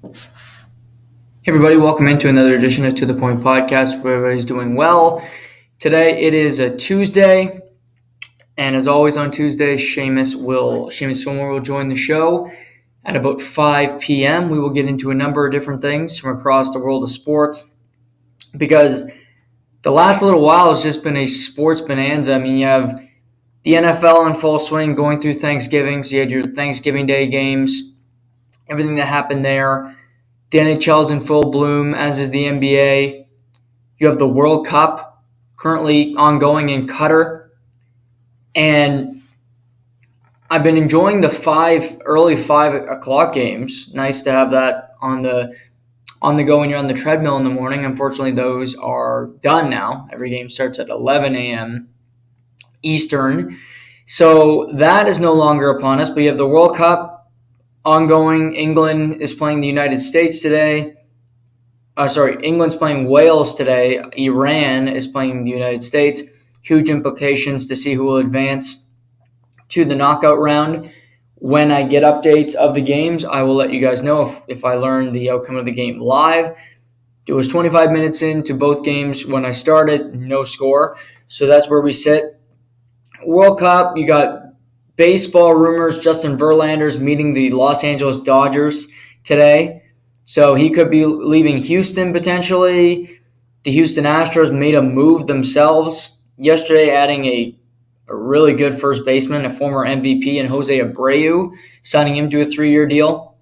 Hey everybody, welcome into another edition of To The Point Podcast where everybody's doing well. Today it is a Tuesday, and as always on Tuesday, Shamus Fillmore will join the show at about 5 p.m. We will get into a number of different things from across the world of sports because the last little while has just been a sports bonanza. I mean, you have the NFL in full swing going through Thanksgiving, so you had your Thanksgiving Day games, everything that happened there. The NHL's in full bloom, as is the NBA. You have the World Cup currently ongoing in Qatar. And I've been enjoying the early 5 o'clock games. Nice to have that on the go when you're on the treadmill in the morning. Unfortunately, those are done now. Every game starts at 11 a.m. Eastern. So that is no longer upon us. But you have the World Cup ongoing. England is playing the United States today. England's playing Wales today. Iran is playing the United States. Huge implications to see who will advance to the knockout round. When I get updates of the games, I will let you guys know if I learn the outcome of the game live. It was 25 minutes into both games when I started, no score. So that's where we sit. World Cup, you got baseball rumors. Justin Verlander's meeting the Los Angeles Dodgers today. So he could be leaving Houston potentially. The Houston Astros made a move themselves yesterday, adding a really good first baseman, a former MVP, in Jose Abreu, signing him to a 3-year deal.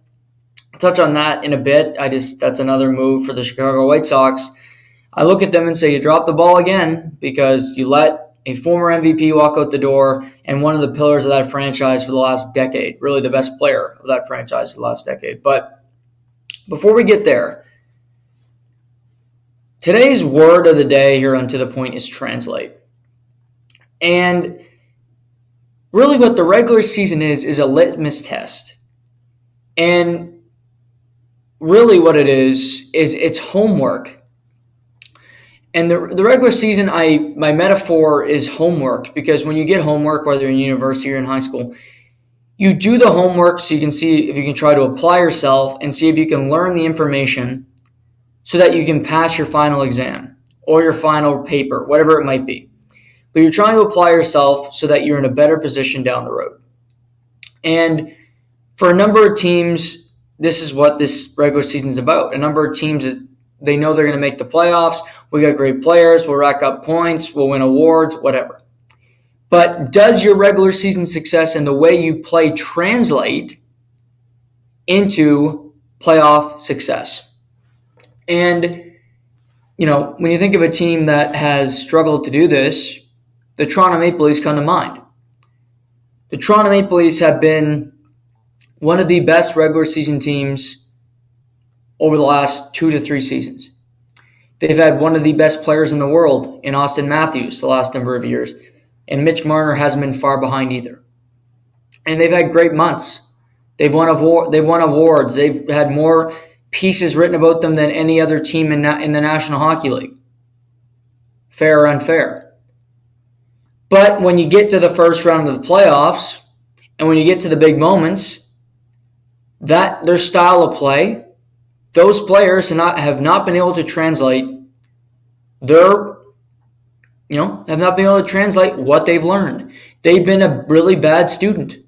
I'll touch on that in a bit. That's another move for the Chicago White Sox. I look at them and say, you dropped the ball again because you let a former MVP walk out the door and one of the pillars of that franchise for the last decade, really the best player of that franchise for the last decade. But before we get there, today's word of the day here on To The Point is translate. And really what the regular season is a litmus test. And really what it is it's homework. And the regular season, my metaphor is homework, because when you get homework, whether you're in university or in high school, you do the homework so you can see if you can try to apply yourself and see if you can learn the information so that you can pass your final exam or your final paper, whatever it might be. But you're trying to apply yourself so that you're in a better position down the road. And for a number of teams, this is what this regular season is about. A number of teams, they know they're going to make the playoffs. We got great players. We'll rack up points. We'll win awards, whatever. But does your regular season success and the way you play translate into playoff success? And, when you think of a team that has struggled to do this, the Toronto Maple Leafs come to mind. The Toronto Maple Leafs have been one of the best regular season teams over the last 2 to 3 seasons. They've had one of the best players in the world in Austin Matthews the last number of years. And Mitch Marner hasn't been far behind either. And they've had great months. They've won awards. They've had more pieces written about them than any other team in the National Hockey League. Fair or unfair. But when you get to the first round of the playoffs, and when you get to the big moments, that their style of play, those players have not been able to translate have not been able to translate what they've learned. They've been a really bad student.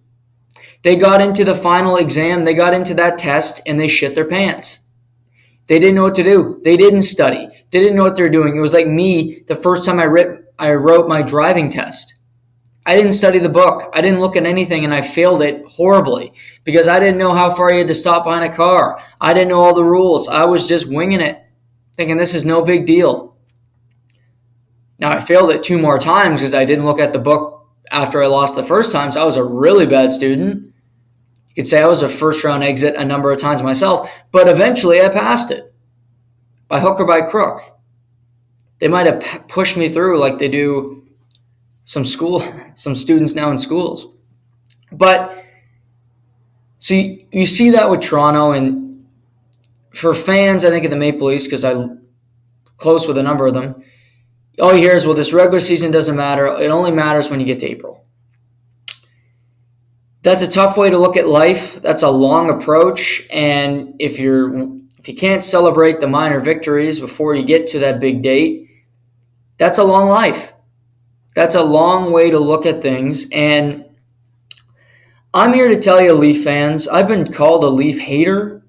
They got into the final exam, they got into that test, and they shit their pants. They didn't know what to do. They didn't study. They didn't know what they were doing. It was like me the first time I wrote my driving test. I didn't study the book. I didn't look at anything, and I failed it horribly because I didn't know how far you had to stop behind a car. I didn't know all the rules. I was just winging it, thinking this is no big deal. Now, I failed it 2 more times because I didn't look at the book after I lost the first time, so I was a really bad student. You could say I was a first-round exit a number of times myself, but eventually I passed it, by hook or by crook. They might have pushed me through like they do some students now in schools. But so you see that with Toronto, and for fans, I think of the Maple Leafs, because I'm close with a number of them, all you hear is, well, this regular season doesn't matter. It only matters when you get to April. That's a tough way to look at life. That's a long approach, and if you can't celebrate the minor victories before you get to that big date, that's a long life. That's a long way to look at things, and I'm here to tell you, Leaf fans, I've been called a Leaf hater.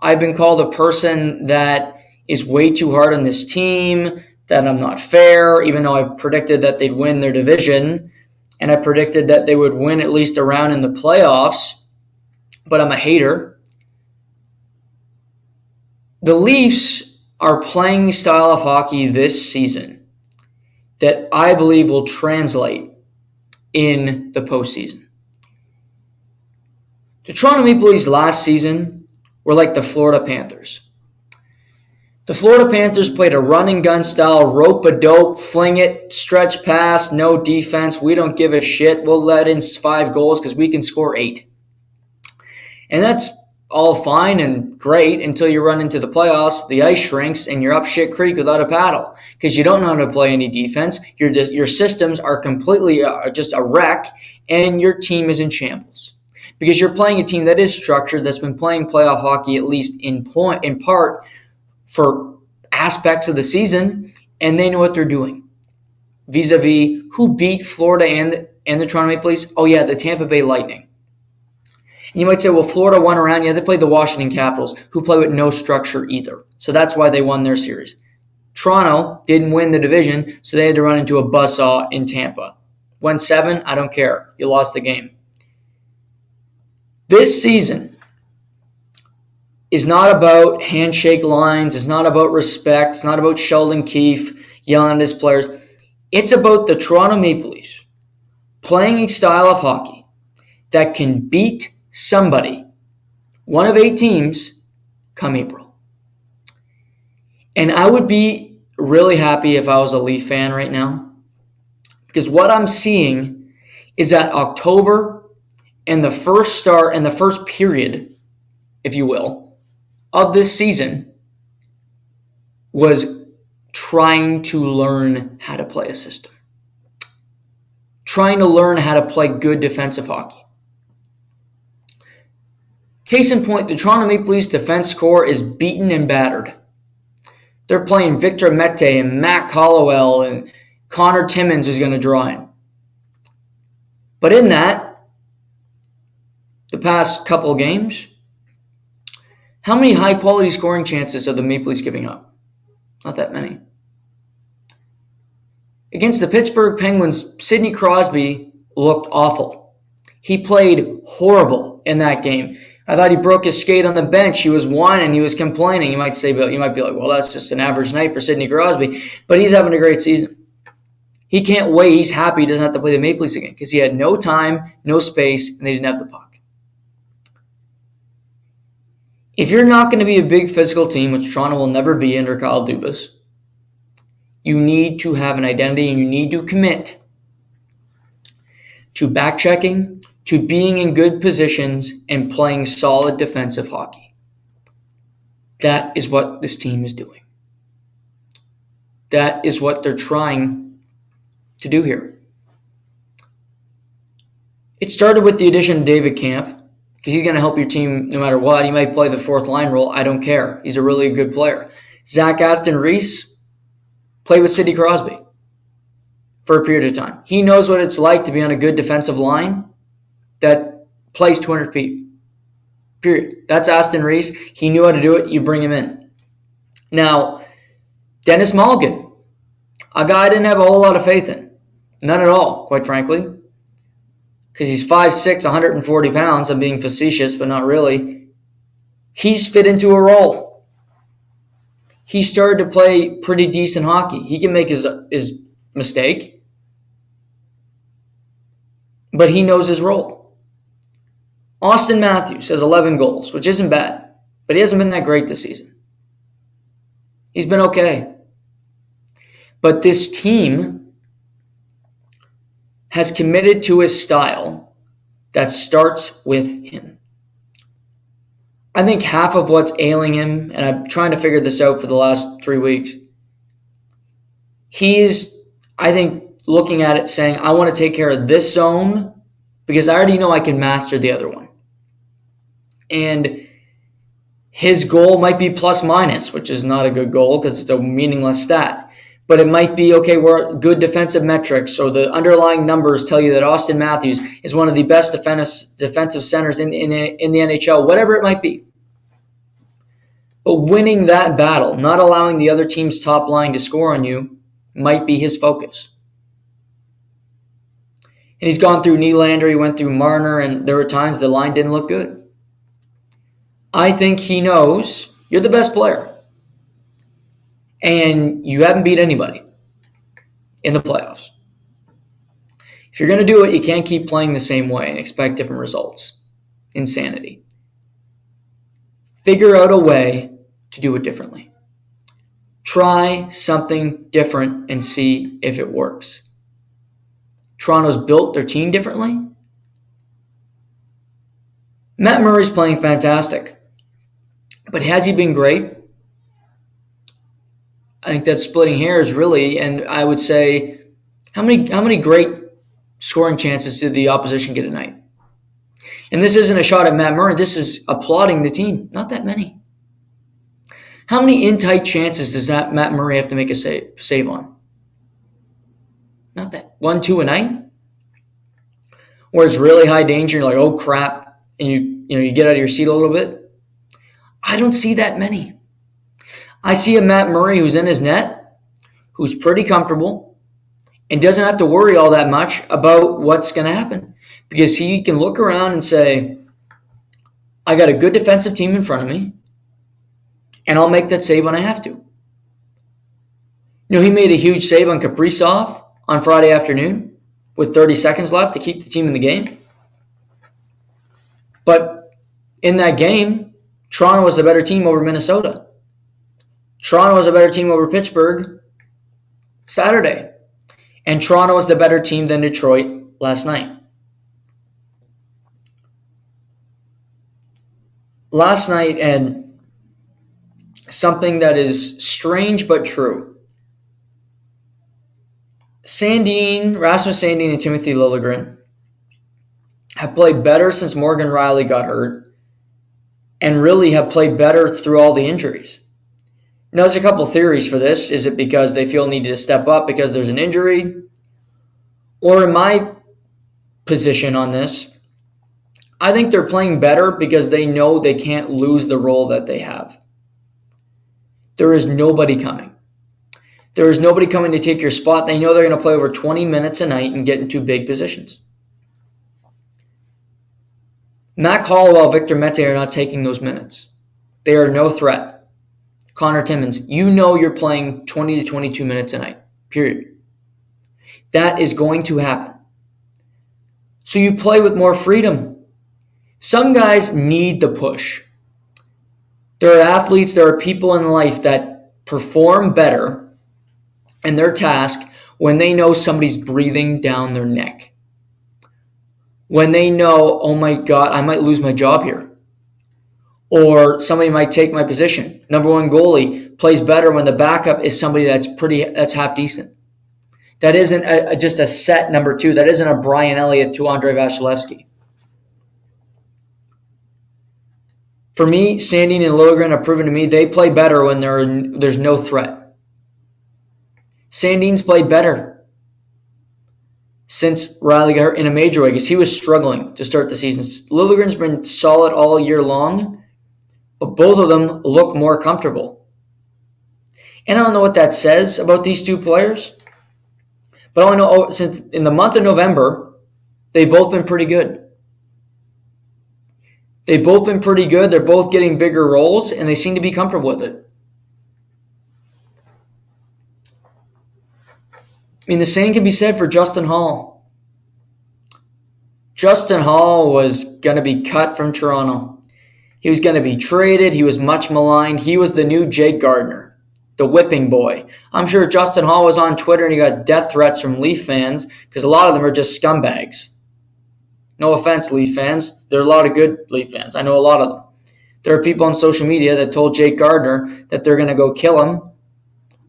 I've been called a person that is way too hard on this team, that I'm not fair, even though I predicted that they'd win their division, and I predicted that they would win at least a round in the playoffs, but I'm a hater. The Leafs are playing a style of hockey this season that I believe will translate in the postseason. The Toronto Maple Leafs last season were like the Florida Panthers. The Florida Panthers played a run-and-gun style, rope-a-dope, fling it, stretch pass, no defense. We don't give a shit. We'll let in 5 goals because we can score 8. And that's all fine and great until you run into the playoffs, the ice shrinks, and you're up shit creek without a paddle because you don't know how to play any defense. Your systems are completely just a wreck, and your team is in shambles. Because you're playing a team that is structured, that's been playing playoff hockey at least in part for aspects of the season, and they know what they're doing. Vis-a-vis who beat Florida and the Toronto Maple Leafs? Oh yeah, the Tampa Bay Lightning. And you might say, well, Florida won around. Yeah, they played the Washington Capitals, who play with no structure either. So that's why they won their series. Toronto didn't win the division, so they had to run into a buzzsaw in Tampa. Won 7, I don't care. You lost the game. This season is not about handshake lines. It's not about respect. It's not about Sheldon Keefe yelling at his players. It's about the Toronto Maple Leafs playing a style of hockey that can beat somebody, one of 8 teams, come April. And I would be really happy if I was a Leaf fan right now, because what I'm seeing is that October and the first start and the first period, if you will, of this season was trying to learn how to play a system, trying to learn how to play good defensive hockey. Case in point, the Toronto Maple Leafs defense core is beaten and battered. They're playing Victor Mete and Matt Hollowell and Connor Timmins is going to draw in. But in that, the past couple of games, how many high-quality scoring chances are the Maple Leafs giving up? Not that many. Against the Pittsburgh Penguins, Sidney Crosby looked awful. He played horrible in that game. I thought he broke his skate on the bench. He was whining. He was complaining. You might be like, well, that's just an average night for Sidney Crosby. But he's having a great season. He can't wait. He's happy he doesn't have to play the Maple Leafs again because he had no time, no space, and they didn't have the puck. If you're not going to be a big physical team, which Toronto will never be under Kyle Dubas, you need to have an identity and you need to commit to back-checking, to being in good positions and playing solid defensive hockey. That is what this team is doing. That is what they're trying to do here. It started with the addition of David Kampf, because he's going to help your team no matter what. He might play the 4th line role. I don't care. He's a really good player. Zach Aston-Reese played with Sidney Crosby for a period of time. He knows what it's like to be on a good defensive line that plays 200 feet. Period. That's Aston-Reese. He knew how to do it. You bring him in. Now, Dennis Mulligan, a guy I didn't have a whole lot of faith in. None at all, quite frankly. Because he's 5'6", 140 pounds. I'm being facetious, but not really. He's fit into a role. He started to play pretty decent hockey. He can make his mistake, but he knows his role. Austin Matthews has 11 goals, which isn't bad, but he hasn't been that great this season. He's been okay. But this team has committed to a style that starts with him. I think half of what's ailing him, and I'm trying to figure this out for the last 3 weeks, he is, I think, looking at it saying, I want to take care of this zone because I already know I can master the other one. And his goal might be plus minus, which is not a good goal because it's a meaningless stat. But it might be, okay, we're good defensive metrics, so the underlying numbers tell you that Austin Matthews is one of the best defensive centers in the NHL, whatever it might be. But winning that battle, not allowing the other team's top line to score on you, might be his focus. And he's gone through Nylander, he went through Marner, and there were times the line didn't look good. I think he knows you're the best player. And you haven't beat anybody in the playoffs. If you're going to do it, you can't keep playing the same way and expect different results. Insanity. Figure out a way to do it differently. Try something different and see if it works. Toronto's built their team differently. Matt Murray's playing fantastic. But has he been great? I think that's splitting hairs, really. And I would say, how many great scoring chances did the opposition get tonight? And this isn't a shot at Matt Murray. This is applauding the team. Not that many. How many in-tight chances does that Matt Murray have to make a save on? Not that. 1, 2 a night? Where it's really high danger, you're like, oh crap, and you get out of your seat a little bit. I don't see that many. I see a Matt Murray who's in his net, who's pretty comfortable, and doesn't have to worry all that much about what's going to happen. Because he can look around and say, I got a good defensive team in front of me, and I'll make that save when I have to. He made a huge save on Kaprizov on Friday afternoon with 30 seconds left to keep the team in the game. But in that game, Toronto was a better team over Minnesota. Toronto was a better team over Pittsburgh Saturday. And Toronto was the better team than Detroit last night. Last night, and something that is strange but true. Rasmus Sandin and Timothy Liljegren have played better since Morgan Rielly got hurt and really have played better through all the injuries. There's a couple theories for this. Is it because they feel needed to step up because there's an injury? Or in my position on this, I think they're playing better because they know they can't lose the role that they have. There is nobody coming. There is nobody coming to take your spot. They know they're going to play over 20 minutes a night and get into big positions. Mac Hollowell, Victor Mete are not taking those minutes. They are no threat. Connor Timmins, you're playing 20 to 22 minutes a night, period. That is going to happen. So you play with more freedom. Some guys need the push. There are athletes, there are people in life that perform better in their task when they know somebody's breathing down their neck. When they know, oh my God, I might lose my job here. Or somebody might take my position. Number one goalie plays better when the backup is somebody that's half decent. That isn't just a set number two. That isn't a Brian Elliott to Andrei Vasilevsky. For me, Sandin and Liljegren have proven to me they play better when there's no threat. Sandin's played better since Rielly got hurt in a major way because he was struggling to start the season. Liljegren's been solid all year long, but both of them look more comfortable. And I don't know what that says about these two players, but all I know, since in the month of November, they've both been pretty good. They've both been pretty good. They're both getting bigger roles, and they seem to be comfortable with it. The same can be said for Justin Hall. Justin Hall was going to be cut from Toronto. He was going to be traded. He was much maligned. He was the new Jake Gardiner, the whipping boy. I'm sure Justin Hall was on Twitter and he got death threats from Leaf fans because a lot of them are just scumbags. No offense, Leaf fans. There are a lot of good Leaf fans. I know a lot of them. There are people on social media that told Jake Gardiner that they're going to go kill him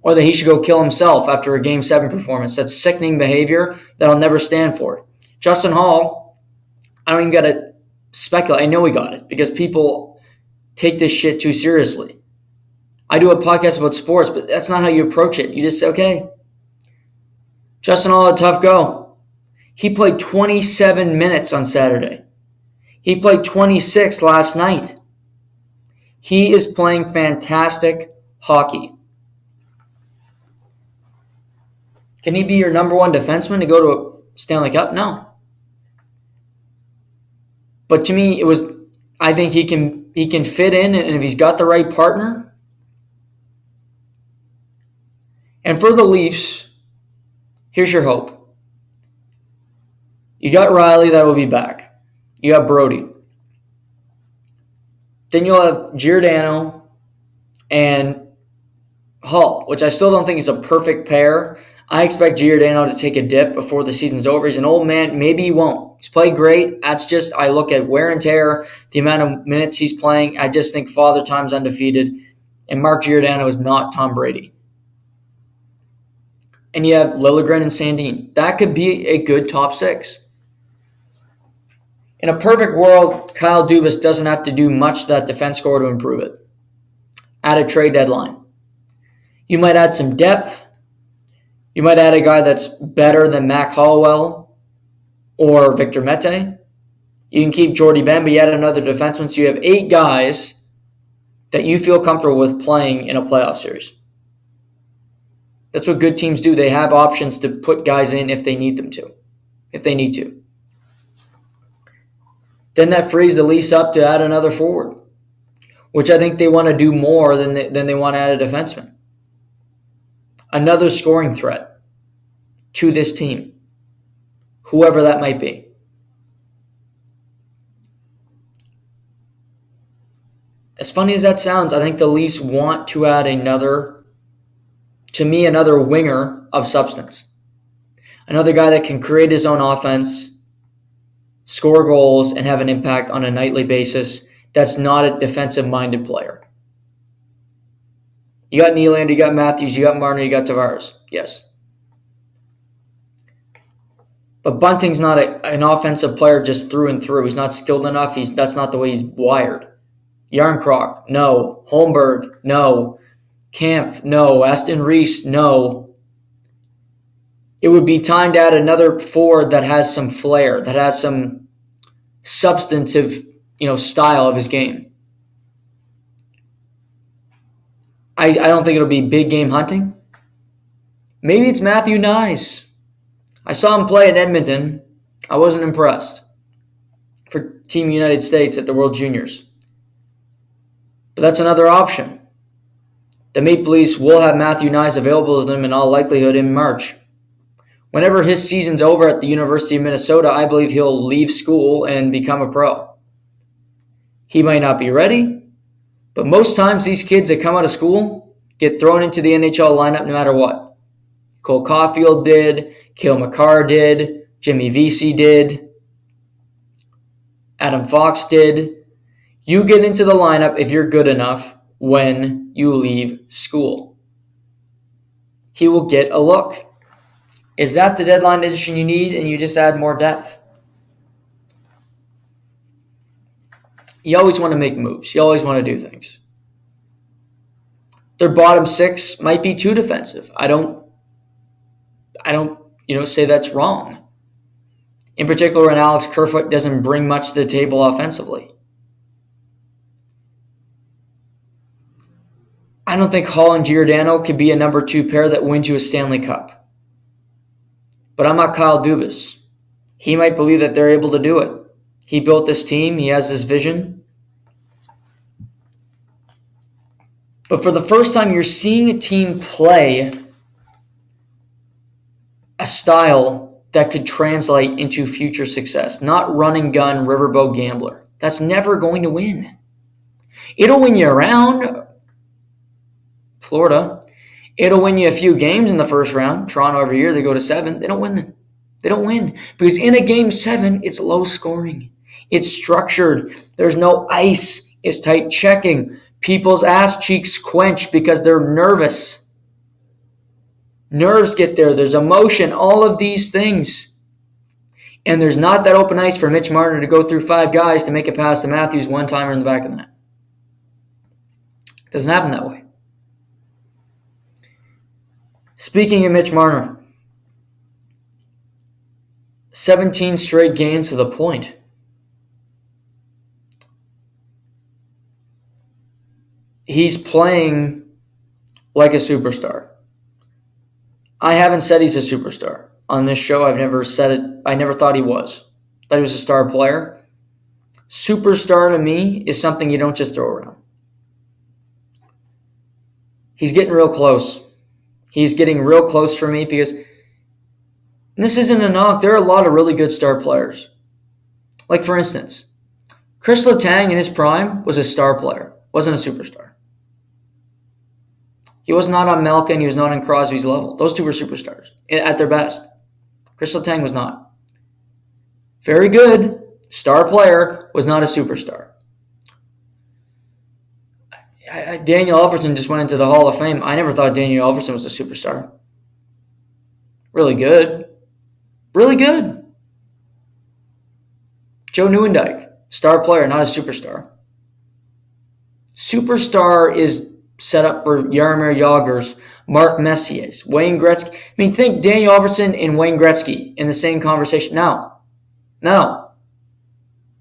or that he should go kill himself after a Game 7 performance. That's sickening behavior that I'll never stand for. Justin Hall I don't even got to speculate. I know he got it because people take this shit too seriously. I do a podcast about sports, but that's not how you approach it. You just say, okay, Justin Hall, a tough go. He played 27 minutes on Saturday. He played 26 last night. He is playing fantastic hockey. Can he be your number one defenseman to go to a Stanley Cup? No. But to me, I think he can fit in, and if he's got the right partner. And for the Leafs, here's your hope. You got Riley that will be back. You have Brody. Then you'll have Giordano and Hull, which I still don't think is a perfect pair. I expect Giordano to take a dip before the season's over. He's an old man. Maybe he won't. He's played great. That's just, I look at wear and tear, the amount of minutes he's playing. I just think Father Time's undefeated. And Mark Giordano is not Tom Brady. And you have Liljegren and Sandin. That could be a good top six. In a perfect world, Kyle Dubas doesn't have to do much to that defense score to improve it. At a trade deadline. You might add some depth. You might add a guy that's better than Mac Hollowell or Victor Mete. You can keep Jordy Ben, but you add another defenseman. So you have 8 guys that you feel comfortable with playing in a playoff series. That's what good teams do. They have options to put guys in if they need them to. If they need to. Then that frees the Leafs up to add another forward, which I think they want to do more than they want to add a defenseman. Another scoring threat to this team, whoever that might be. As funny as that sounds, I think the Leafs want to add another winger of substance. Another guy that can create his own offense, score goals, and have an impact on a nightly basis that's not a defensive-minded player. You got Nylander, you got Matthews, you got Marner, you got Tavares. Yes. But Bunting's not an offensive player just through and through. He's not skilled enough. That's not the way he's wired. Yarncroc, no. Holmberg, no. Kampf, no. Aston Reese, no. It would be time to add another forward that has some flair, that has some substantive, style of his game. I don't think it'll be big game hunting. Maybe it's Matthew Nyes. I saw him play in Edmonton. I wasn't impressed for Team United States at the World Juniors. But that's another option. The Maple Leafs will have Matthew Nyes available to them in all likelihood in March. Whenever his season's over at the University of Minnesota, I believe he'll leave school and become a pro. He might not be ready, but most times these kids that come out of school get thrown into the NHL lineup no matter what. Cole Caulfield did, Cale Makar did, Jimmy Vesey did, Adam Fox did. You get into the lineup if you're good enough when you leave school. He will get a look. Is that the deadline addition you need and you just add more depth? You always want to make moves. You always want to do things. Their bottom 6 might be too defensive. I don't say that's wrong. In particular, when Alex Kerfoot doesn't bring much to the table offensively. I don't think Hall and Giordano could be a number 2 pair that wins you a Stanley Cup. But I'm not Kyle Dubas. He might believe that they're able to do it. He built this team. He has this vision. But for the first time, you're seeing a team play a style that could translate into future success. Not run and gun, riverboat gambler. That's never going to win. It'll win you around Florida. It'll win you a few games in the first round. Toronto every year, they go to 7. They don't win them. They don't win. Because in a game 7, it's low scoring. It's structured. There's no ice. It's tight checking. People's ass cheeks quench because they're nervous. Nerves get there. There's emotion. All of these things. And there's not that open ice for Mitch Marner to go through 5 guys to make a pass to Matthews one-timer in the back of the net. It doesn't happen that way. Speaking of Mitch Marner, 17 straight games to the point. He's playing like a superstar. I haven't said he's a superstar. On this show, I've never said it. I never thought he was. Thought he was a star player. Superstar to me is something you don't just throw around. He's getting real close. He's getting real close for me because this isn't a knock. There are a lot of really good star players. Like, for instance, Chris Letang in his prime was a star player, wasn't a superstar. He was not on Malkin. He was not on Crosby's level. Those two were superstars at their best. Chris Letang was not. Very good, star player, was not a superstar. Daniel Alfredsson just went into the Hall of Fame. I never thought Daniel Alfredsson was a superstar. Really good. Really good. Joe Nieuwendyk, star player, not a superstar. Superstar is set up for Jaromir Jagr's, Mark Messier's, Wayne Gretzky. I mean, think Daniel Alfredsson and Wayne Gretzky in the same conversation. No.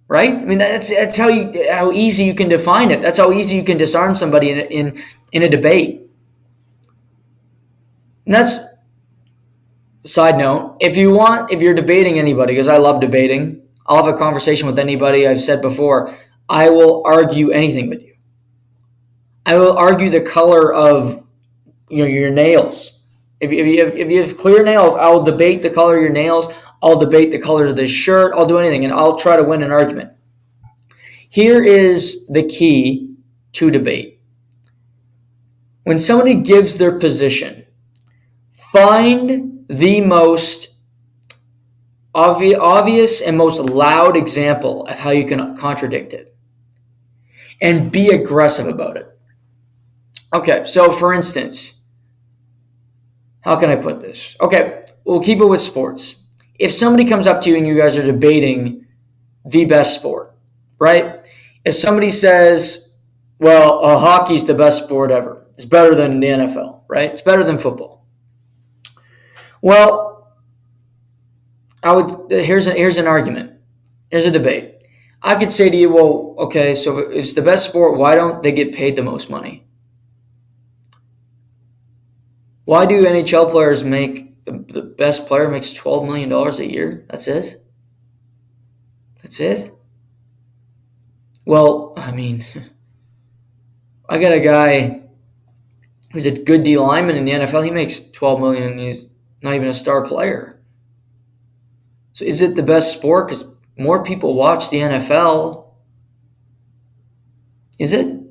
Right? I mean, that's how easy you can define it. That's how easy you can disarm somebody in a debate. And that's a side note. If you're debating anybody, because I love debating, I'll have a conversation with anybody. I've said before, I will argue anything with you. I will argue the color of your nails. If you have clear nails, I will debate the color of your nails. I'll debate the color of this shirt. I'll do anything, and I'll try to win an argument. Here is the key to debate. When somebody gives their position, find the most obvious and most loud example of how you can contradict it, and be aggressive about it. Okay, so for instance, how can I put this? Okay, we'll keep it with sports. If somebody comes up to you and you guys are debating the best sport, right? If somebody says, well, hockey's the best sport ever. It's better than the NFL, right? It's better than football. Well, here's an argument. Here's a debate. I could say to you, well, okay, so if it's the best sport, why don't they get paid the most money? Why do NHL players the best player makes $12 million a year? That's it? That's it? Well, I mean, I got a guy who's a good D lineman in the NFL. He makes $12 million. He's not even a star player. So is it the best sport? Because more people watch the NFL. Is it?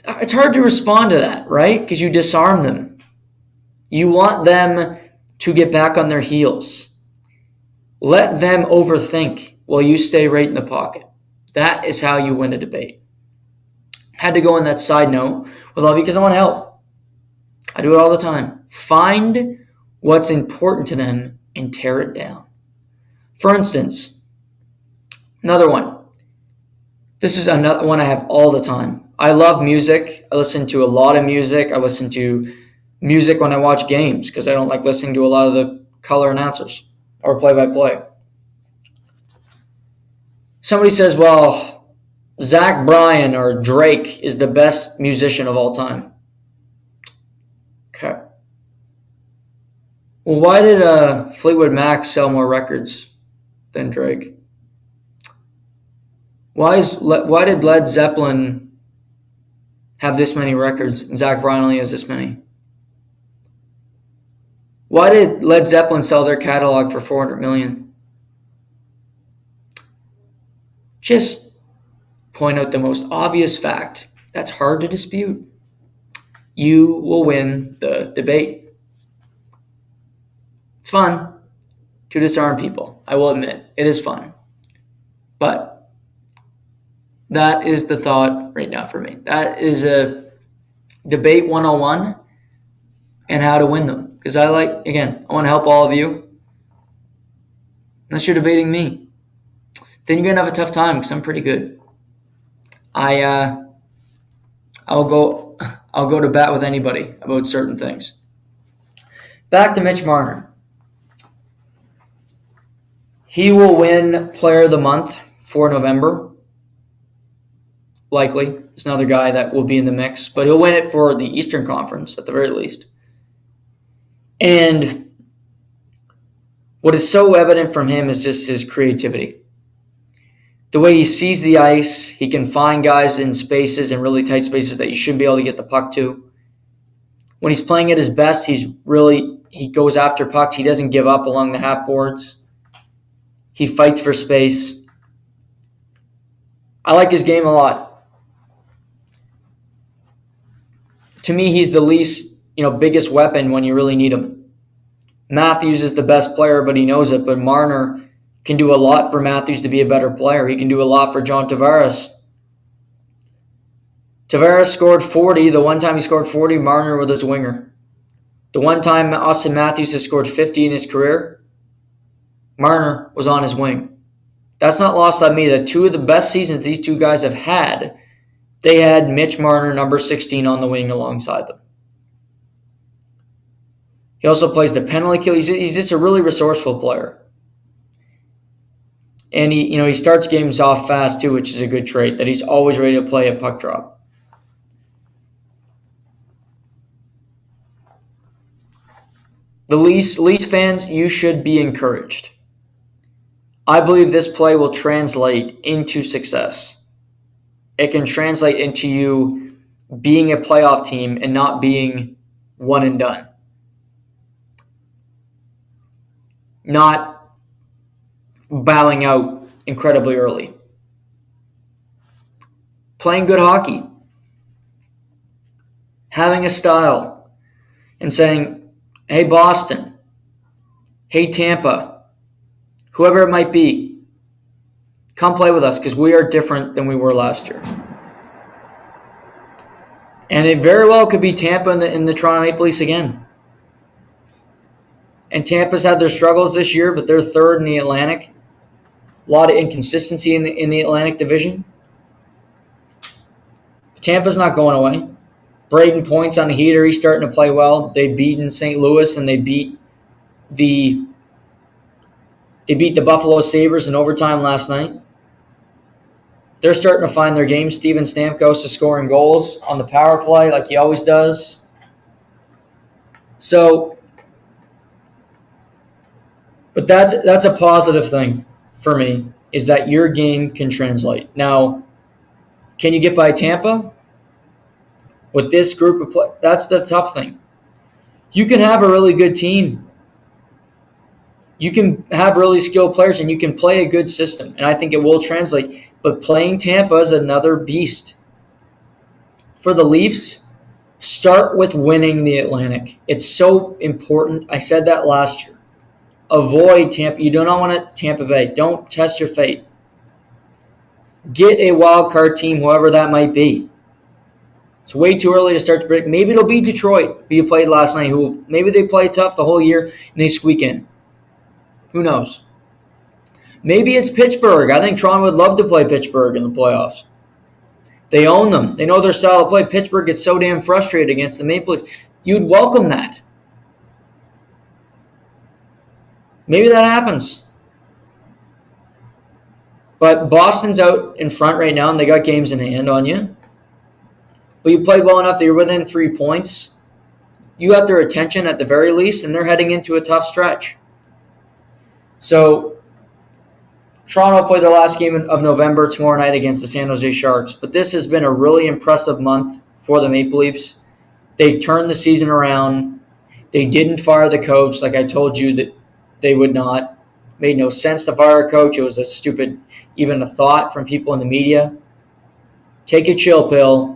It's hard to respond to that, right? Because you disarm them. You want them to get back on their heels. Let them overthink while you stay right in the pocket. That is how you win a debate. Had to go on that side note with all of you because I want to help. I do it all the time. Find what's important to them and tear it down. For instance, another one. This is another one I have all the time. I love music. I listen to a lot of music. I listen to music when I watch games because I don't like listening to a lot of the color announcers or play-by-play. Somebody says, well, Zach Bryan or Drake is the best musician of all time. Okay. Well, why did Fleetwood Mac sell more records than Drake? Why did Led Zeppelin have this many records and Zach Bryan only has this many? Why did Led Zeppelin sell their catalog for $400 million? Just point out the most obvious fact that's hard to dispute. You will win the debate. It's fun to disarm people. I will admit, it is fun. But that is the thought right now for me. That is a debate 101 and how to win them. Because I want to help all of you. unless you're debating me. Then you're going to have a tough time because I'm pretty good. I'll go to bat with anybody about certain things. Back to Mitch Marner. He will win Player of the Month for November. Likely. There's another guy that will be in the mix, but he'll win it for the Eastern Conference at the very least. And what is so evident from him is just his creativity. The way he sees the ice, he can find guys in spaces, in really tight spaces that you shouldn't be able to get the puck to. When he's playing at his best, he goes after pucks. He doesn't give up along the half boards. He fights for space. I like his game a lot. To me, he's the least, biggest weapon when you really need him. Matthews is the best player, but he knows it. But Marner can do a lot for Matthews to be a better player. He can do a lot for John Tavares. Tavares scored 40. The one time he scored 40, Marner was his winger. The one time Austin Matthews has scored 50 in his career, Marner was on his wing. That's not lost on me that two of the best seasons these two guys have had, they had Mitch Marner, number 16, on the wing alongside them. He also plays the penalty kill. He's just a really resourceful player. And he starts games off fast too, which is a good trait, that he's always ready to play a puck drop. The Leafs fans, you should be encouraged. I believe this play will translate into success. It can translate into you being a playoff team and not being one and done. Not bowing out incredibly early. Playing good hockey. Having a style. And saying, hey, Boston. Hey, Tampa. Whoever it might be, come play with us because we are different than we were last year. And it very well could be Tampa in the Toronto Maple Leafs again. And Tampa's had their struggles this year, but they're third in the Atlantic. A lot of inconsistency in the Atlantic Division. Tampa's not going away. Braden Point's on the heater. He's starting to play well. They've beaten St. Louis and they beat the Buffalo Sabres in overtime last night. They're starting to find their game. Steven Stamkos is scoring goals on the power play like he always does. So, but that's a positive thing for me, is that your game can translate. Now, can you get by Tampa? With this group of players, that's the tough thing. You can have a really good team. You can have really skilled players and you can play a good system. And I think it will translate. But playing Tampa is another beast. For the Leafs, start with winning the Atlantic. It's so important. I said that last year. Avoid Tampa. You do not want to Tampa Bay. Don't test your fate. Get a wild card team, whoever that might be. It's way too early to start to predict. Maybe it'll be Detroit, who you played last night. Maybe they play tough the whole year and they squeak in. Who knows? Maybe it's Pittsburgh. I think Toronto would love to play Pittsburgh in the playoffs. They own them. They know their style of play. Pittsburgh gets so damn frustrated against the Maple Leafs. You'd welcome that. Maybe that happens. But Boston's out in front right now, and they got games in hand on you. But you played well enough that you're within 3 points. You got their attention at the very least, and they're heading into a tough stretch. So, Toronto will play their last game of November tomorrow night against the San Jose Sharks. But this has been a really impressive month for the Maple Leafs. They turned the season around. They didn't fire the coach like I told you that they would not. Made no sense to fire a coach. It was a stupid, even a thought from people in the media. Take a chill pill.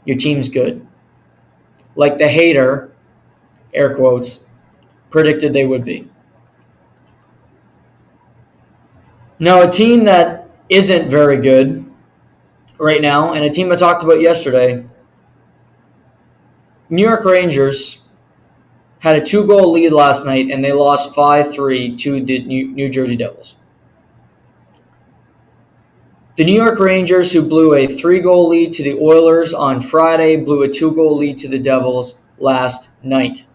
Your team's good. Like the hater, air quotes, predicted they would be. Now, a team that isn't very good right now, and a team I talked about yesterday, New York Rangers had a 2-goal lead last night, and they lost 5-3 to the New Jersey Devils. The New York Rangers, who blew a 3-goal lead to the Oilers on Friday, blew a 2-goal lead to the Devils last night.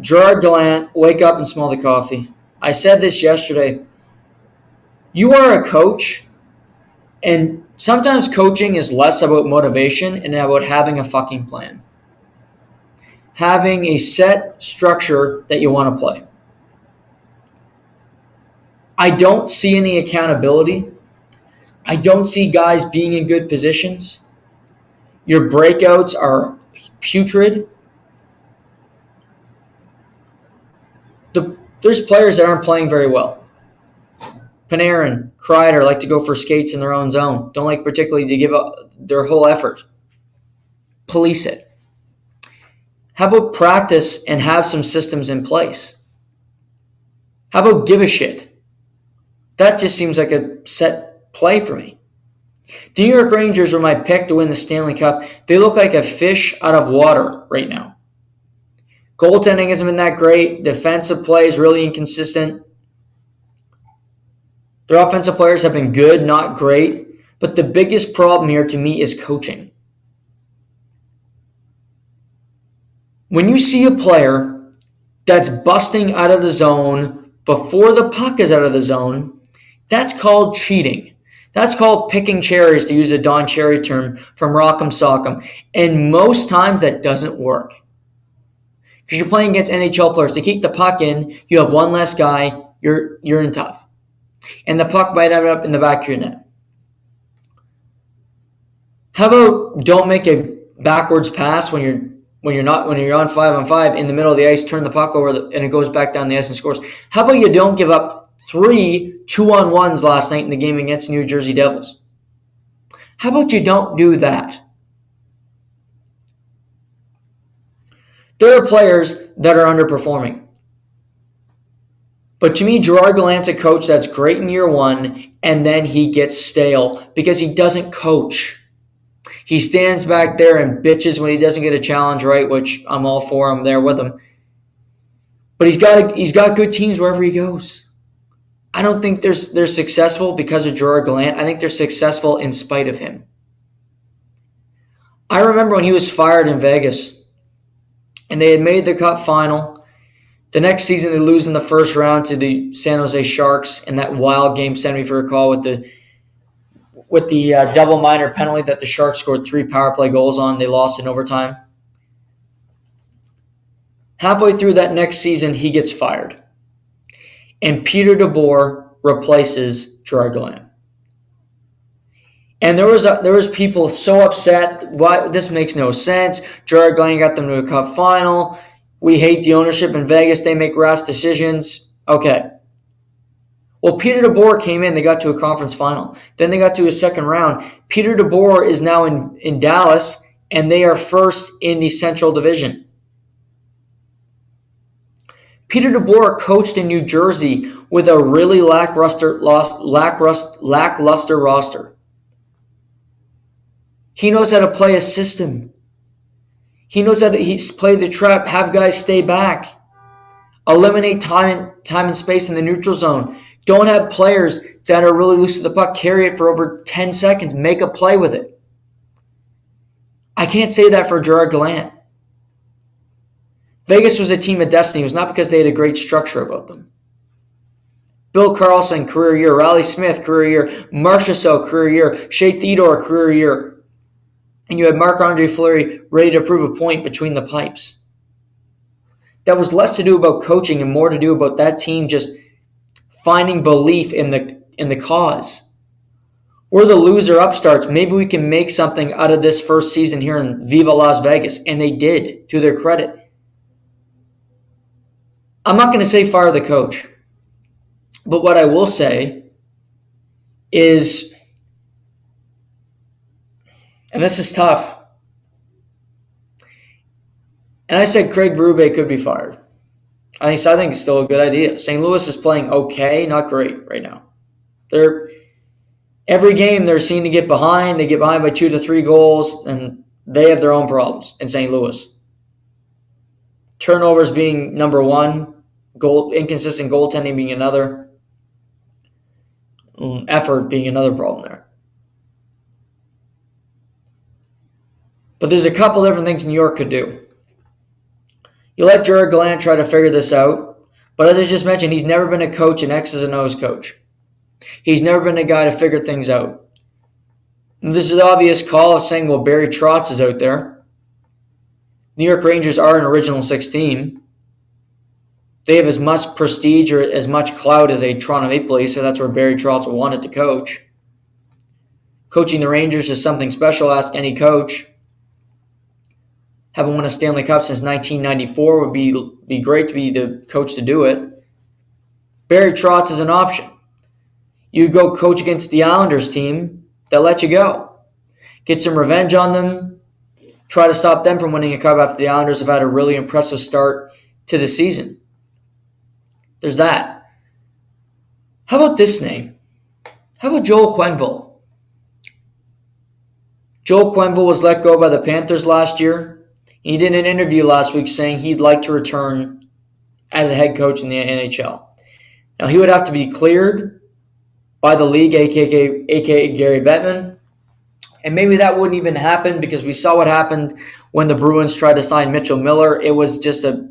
Gerard Gallant, wake up and smell the coffee. I said this yesterday. You are a coach, and sometimes coaching is less about motivation and about having a fucking plan. Having a set structure that you want to play. I don't see any accountability. I don't see guys being in good positions. Your breakouts are putrid. There's players that aren't playing very well. Panarin, Kreider like to go for skates in their own zone. Don't like particularly to give up their whole effort. Police it. How about practice and have some systems in place? How about give a shit? That just seems like a set play for me. The New York Rangers were my pick to win the Stanley Cup. They look like a fish out of water right now. Goaltending hasn't been that great. Defensive play is really inconsistent. Their offensive players have been good, not great. But the biggest problem here to me is coaching. When you see a player that's busting out of the zone before the puck is out of the zone, that's called cheating. That's called picking cherries, to use a Don Cherry term from Rock'em Sock'em. And most times that doesn't work. Because you're playing against NHL players. To keep the puck in, you have one less guy, you're in tough. And the puck might end up in the back of your net. How about don't make a backwards pass when you're on 5-on-5 in the middle of the ice, turn the puck over and it goes back down the ice and scores. How about you don't give up 3 2-on-1s last night in the game against the New Jersey Devils? How about you don't do that? There are players that are underperforming. But to me, Gerard Gallant's a coach that's great in year one, and then he gets stale because he doesn't coach. He stands back there and bitches when he doesn't get a challenge right, which I'm all for. I'm there with him. But he's got good teams wherever he goes. I don't think they're successful because of Gerard Gallant. I think they're successful in spite of him. I remember when he was fired in Vegas, and they had made the Cup final. The next season, they lose in the first round to the San Jose Sharks in that wild game, send me for a call, with the double minor penalty that the Sharks scored 3 power play goals on. They lost in overtime. Halfway through that next season, he gets fired. And Peter DeBoer replaces Gerard Gallant. And there was people so upset. Why, this makes no sense. Gerard Gallant got them to a Cup final. We hate the ownership in Vegas. They make rash decisions. Okay. Well, Peter DeBoer came in. They got to a conference final. Then they got to a second round. Peter DeBoer is now in Dallas, and they are first in the Central Division. Peter DeBoer coached in New Jersey with a really lackluster roster. He knows how to play a system. He knows how to play the trap, have guys stay back, eliminate time and space in the neutral zone. Don't have players that are really loose to the puck, carry it for over 10 seconds, make a play with it. I can't say that for Gerard Gallant. Vegas was a team of destiny. It was not because they had a great structure about them. Bill Carlson, career year. Riley Smith, career year. Marchessault, career year. Shea Theodore, career year. And you had Marc-Andre Fleury ready to prove a point between the pipes. That was less to do about coaching and more to do about that team just finding belief in the cause. We're the loser upstarts. Maybe we can make something out of this first season here in Viva Las Vegas. And they did, to their credit. I'm not going to say fire the coach. But what I will say is, and this is tough, and I said Craig Berube could be fired. I think it's still a good idea. St. Louis is playing okay, not great right now. Every game they're seen to get behind. They get behind by 2 to 3 goals, and they have their own problems in St. Louis. turnovers being number one, inconsistent goaltending being another, effort being another problem there. But there's a couple different things New York could do. You let Gerard Gallant try to figure this out, but as I just mentioned, he's never been a coach, an X's and O's coach. He's never been a guy to figure things out. And this is an obvious call of saying, well, Barry Trotz is out there. New York Rangers are an Original Six team. They have as much prestige or as much clout as a Toronto Maple Leafs, so that's where Barry Trotz wanted to coach. Coaching the Rangers is something special. Ask any coach. Haven't won a Stanley Cup since 1994. Would be great to be the coach to do it. Barry Trotz is an option. You go coach against the Islanders team that let you go. Get some revenge on them. Try to stop them from winning a cup after the Islanders have had a really impressive start to the season. There's that. How about this name? How about Joel Quenneville? Joel Quenneville was let go by the Panthers last year. He did an interview last week saying he'd like to return as a head coach in the NHL. Now, he would have to be cleared by the league, aka Gary Bettman. And maybe that wouldn't even happen because we saw what happened when the Bruins tried to sign Mitchell Miller. It was just a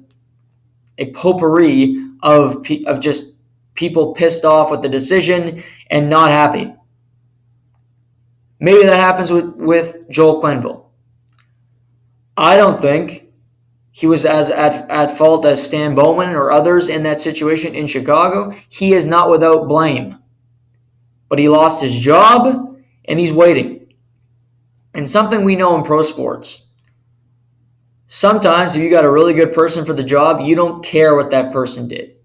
potpourri of just people pissed off with the decision and not happy. Maybe that happens with Joel Quenneville. I don't think he was as at fault as Stan Bowman or others in that situation in Chicago. He is not without blame. But he lost his job, and he's waiting. And something we know in pro sports, sometimes if you got a really good person for the job, you don't care what that person did.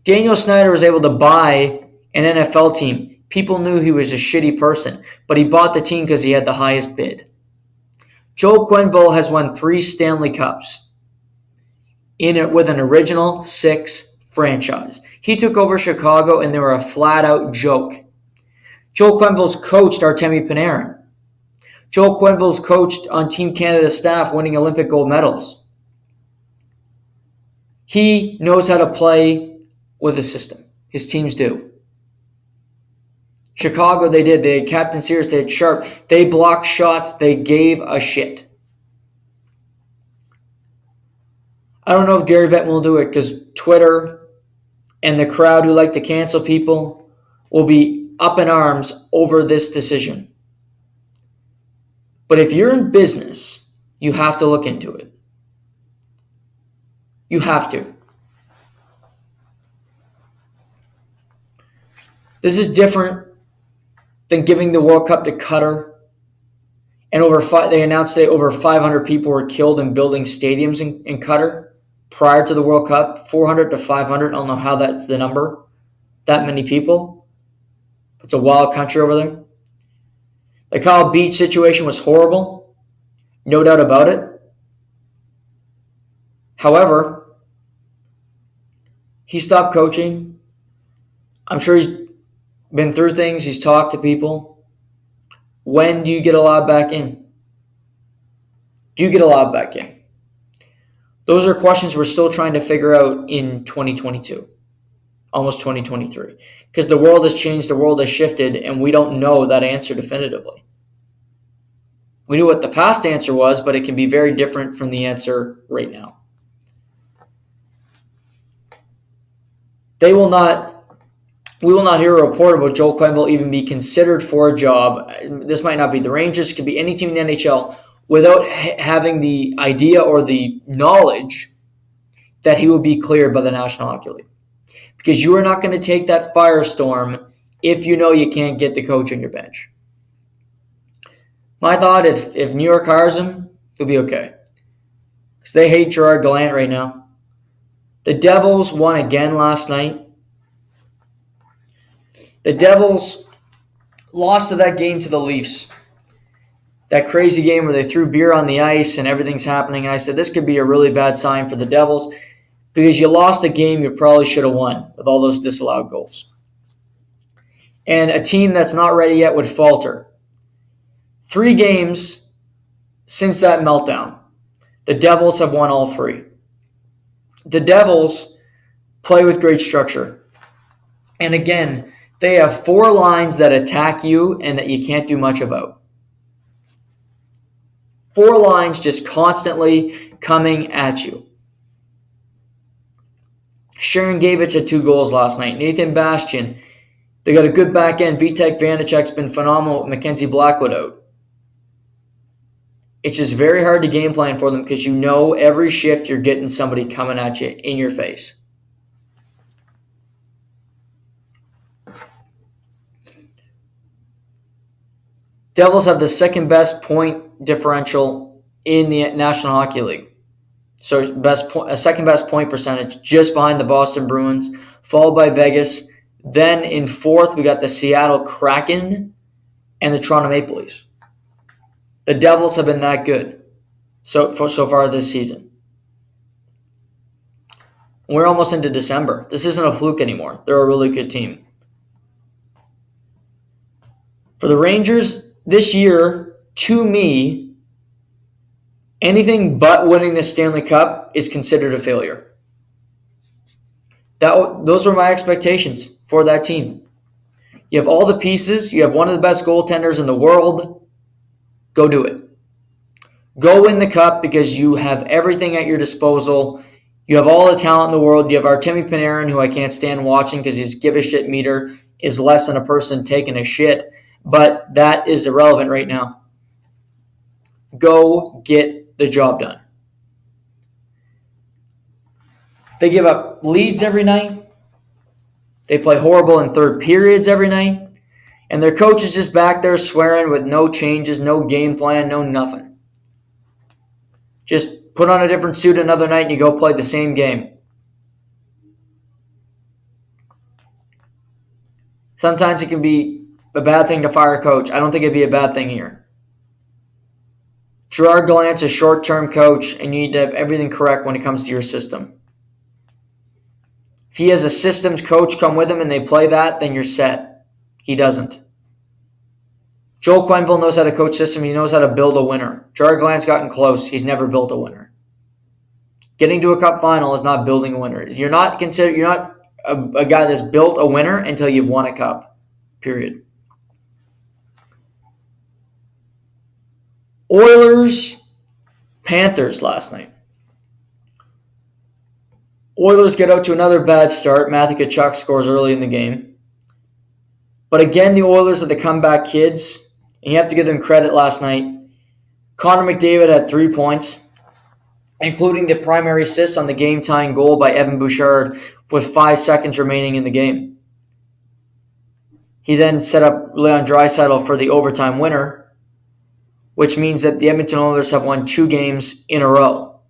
Daniel Snyder was able to buy an NFL team. People knew he was a shitty person, but he bought the team because he had the highest bid. Joel Quenneville has won 3 Stanley Cups with an Original Six franchise. He took over Chicago, and they were a flat-out joke. Joel Quenneville's coached Artemi Panarin. Joel Quenneville's coached on Team Canada's staff, winning Olympic gold medals. He knows how to play with a system. His teams do. Chicago, they did. They had Captain Sears, they had Sharp. They blocked shots. They gave a shit. I don't know if Gary Bettman will do it because Twitter and the crowd who like to cancel people will be up in arms over this decision. But if you're in business, you have to look into it. You have to. This is different than giving the World Cup to Qatar. And they announced that over 500 people were killed in building stadiums in Qatar prior to the World Cup. 400 to 500. I don't know how that's the number. That many people. It's a wild country over there. The Kyle Beach situation was horrible. No doubt about it. However, he stopped coaching. I'm sure he's been through things. He's talked to people. When do you get allowed back in? Do you get allowed back in? Those are questions we're still trying to figure out in 2022, almost 2023. Because the world has changed, the world has shifted, and we don't know that answer definitively. We knew what the past answer was, but it can be very different from the answer right now. We will not hear a report about Joel Quenneville even be considered for a job. This might not be the Rangers, it could be any team in the NHL, without having the idea or the knowledge that he will be cleared by the National Hockey League. Because you are not going to take that firestorm if you know you can't get the coach on your bench. My thought, if New York hires him, he'll be okay. Because they hate Gerard Gallant right now. The Devils won again last night. The Devils lost to that game to the Leafs. That crazy game where they threw beer on the ice and everything's happening. And I said, this could be a really bad sign for the Devils because you lost a game you probably should have won with all those disallowed goals. And a team that's not ready yet would falter. 3 games since that meltdown. The Devils have won all three. The Devils play with great structure. And again, they have 4 lines that attack you and that you can't do much about. 4 lines just constantly coming at you. Sharon Gavich had 2 goals last night. Nathan Bastian, they got a good back end. Vitek Vanacek's been phenomenal with Mackenzie Blackwood out. It's just very hard to game plan for them because you know every shift you're getting somebody coming at you in your face. Devils have the second best point differential in the National Hockey League. So second best point percentage, just behind the Boston Bruins, followed by Vegas. Then in fourth, we got the Seattle Kraken and the Toronto Maple Leafs. The Devils have been that good so far this season. We're almost into December. This isn't a fluke anymore. They're a really good team. For the Rangers this year, to me, anything but winning the Stanley Cup is considered a failure. Those were my expectations for that team. You have all the pieces. You have one of the best goaltenders in the world. Go do it. Go win the cup because you have everything at your disposal. You have all the talent in the world. You have Artemi Panarin, who I can't stand watching because his give-a-shit meter is less than a person taking a shit. But that is irrelevant right now. Go get the job done. They give up leads every night. They play horrible in third periods every night. And their coach is just back there swearing with no changes, no game plan, no nothing. Just put on a different suit another night and you go play the same game. Sometimes it can be a bad thing to fire a coach. I don't think it'd be a bad thing here. Gerard Gallant's a short-term coach, and you need to have everything correct when it comes to your system. If he has a systems coach come with him and they play that, then you're set. He doesn't. Joel Quenneville knows how to coach system. He knows how to build a winner. Gerard Gallant's gotten close. He's never built a winner. Getting to a cup final is not building a winner. You're not a guy that's built a winner until you've won a cup. Period. Oilers, Panthers last night. Oilers get out to another bad start. Matthew Tkachuk scores early in the game. But again, the Oilers are the comeback kids, and you have to give them credit last night. Connor McDavid had 3 points, including the primary assist on the game-tying goal by Evan Bouchard with 5 seconds remaining in the game. He then set up Leon Draisaitl for the overtime winner, which means that the Edmonton Oilers have won 2 games in a row.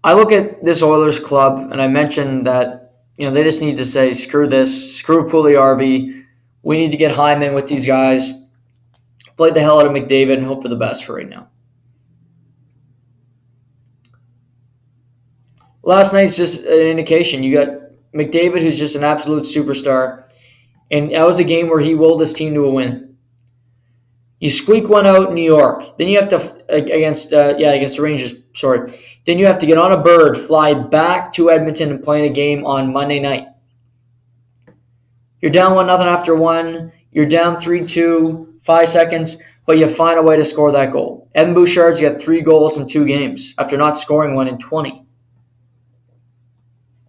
I look at this Oilers club, and I mentioned that they just need to say, screw this, screw Puljujärvi. We need to get Hyman with these guys, play the hell out of McDavid, and hope for the best for right now. Last night's just an indication. You got McDavid, who's just an absolute superstar, and that was a game where he willed his team to a win. You squeak one out in New York. Then you have to, against the Rangers, sorry. Then you have to get on a bird, fly back to Edmonton and play in a game on Monday night. You're down 1-0 after 1. You're down 3-2, 5 seconds, but you find a way to score that goal. Evan Bouchard's got 3 goals in 2 games after not scoring one in 20.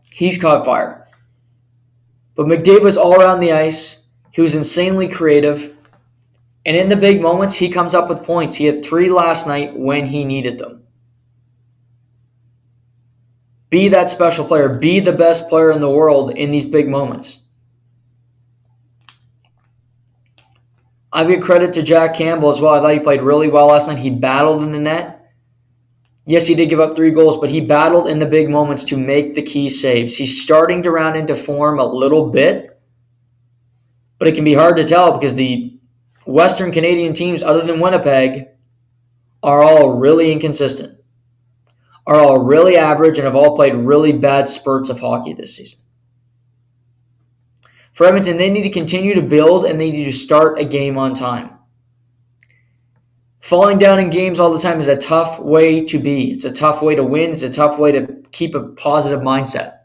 He's caught fire. But McDavid was all around the ice. He was insanely creative. And in the big moments, he comes up with points. He had 3 last night when he needed them. Be that special player. Be the best player in the world in these big moments. I give credit to Jack Campbell as well. I thought he played really well last night. He battled in the net. Yes, he did give up 3 goals, but he battled in the big moments to make the key saves. He's starting to round into form a little bit, but it can be hard to tell because the Western Canadian teams, other than Winnipeg, are all really inconsistent, are all really average, and have all played really bad spurts of hockey this season. For Edmonton, they need to continue to build, and they need to start a game on time. Falling down in games all the time is a tough way to be. It's a tough way to win. It's a tough way to keep a positive mindset.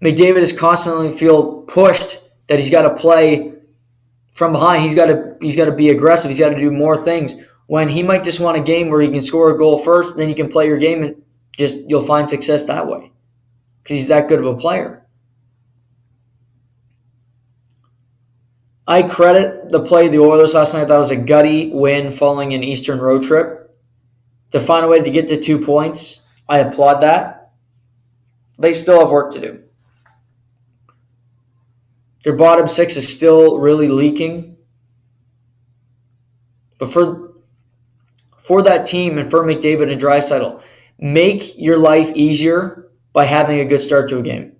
McDavid is constantly feel pushed that he's got to play from behind. He's got to be aggressive. He's got to do more things. When he might just want a game where he can score a goal first, then you can play your game and you'll find success that way because he's that good of a player. I credit the play of the Oilers last night. That was a gutty win following an Eastern road trip. To find a way to get to 2 points, I applaud that. They still have work to do. Their bottom six is still really leaking. But for that team and for McDavid and Draisaitl, make your life easier by having a good start to a game.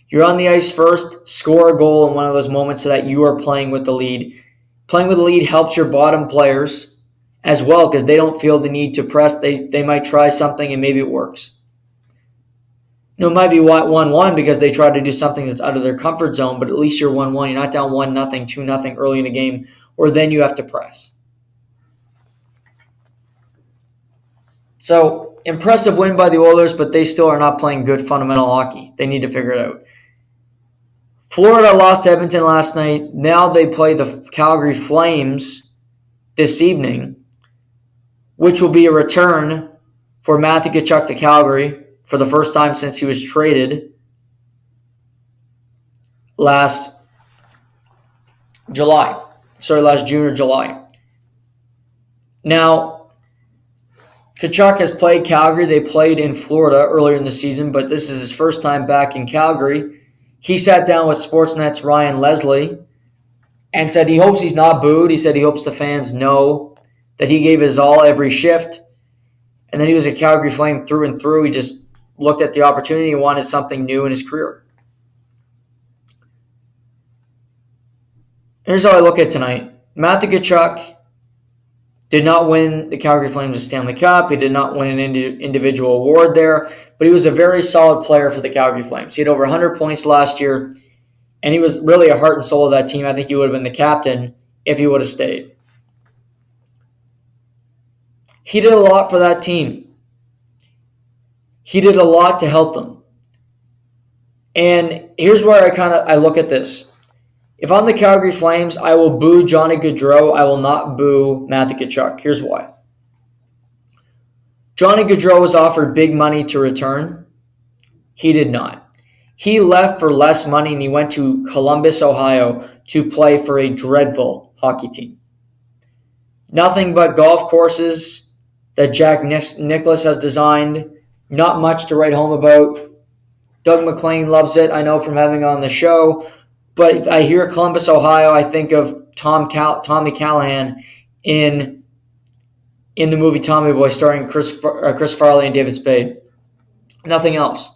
You're on the ice first, score a goal in one of those moments so that you are playing with the lead. Playing with the lead helps your bottom players as well because they don't feel the need to press. They might try something and maybe it works. It might be 1-1 because they try to do something that's out of their comfort zone, but at least you're 1-1. You're not down 1-0, 2-0 early in the game, or then you have to press. So, impressive win by the Oilers, but they still are not playing good fundamental hockey. They need to figure it out. Florida lost to Edmonton last night. Now they play the Calgary Flames this evening, which will be a return for Matthew Tkachuk to Calgary for the first time since he was traded last June or July. Now, Tkachuk has played Calgary. They played in Florida earlier in the season, but this is his first time back in Calgary. He sat down with Sportsnet's Ryan Leslie and said he hopes he's not booed. He said he hopes the fans know that he gave his all every shift and that he was a Calgary Flame through and through. He just looked at the opportunity and wanted something new in his career. Here's how I look at tonight. Matthew Tkachuk did not win the Calgary Flames a Stanley Cup. He did not win an individual award there, but he was a very solid player for the Calgary Flames. He had over 100 points last year, and he was really a heart and soul of that team. I think he would have been the captain if he would have stayed. He did a lot for that team. He did a lot to help them. And here's where I look at this. If I'm the Calgary Flames, I will boo Johnny Gaudreau. I will not boo Matthew Tkachuk. Here's why. Johnny Gaudreau was offered big money to return. He did not. He left for less money and he went to Columbus, Ohio to play for a dreadful hockey team. Nothing but golf courses that Jack Nicklaus has designed. Not much to write home about. Doug McLean loves it, I know from having on the show. But if I hear Columbus, Ohio, I think of Tommy Callahan in the movie Tommy Boy starring Chris Farley and David Spade. Nothing else.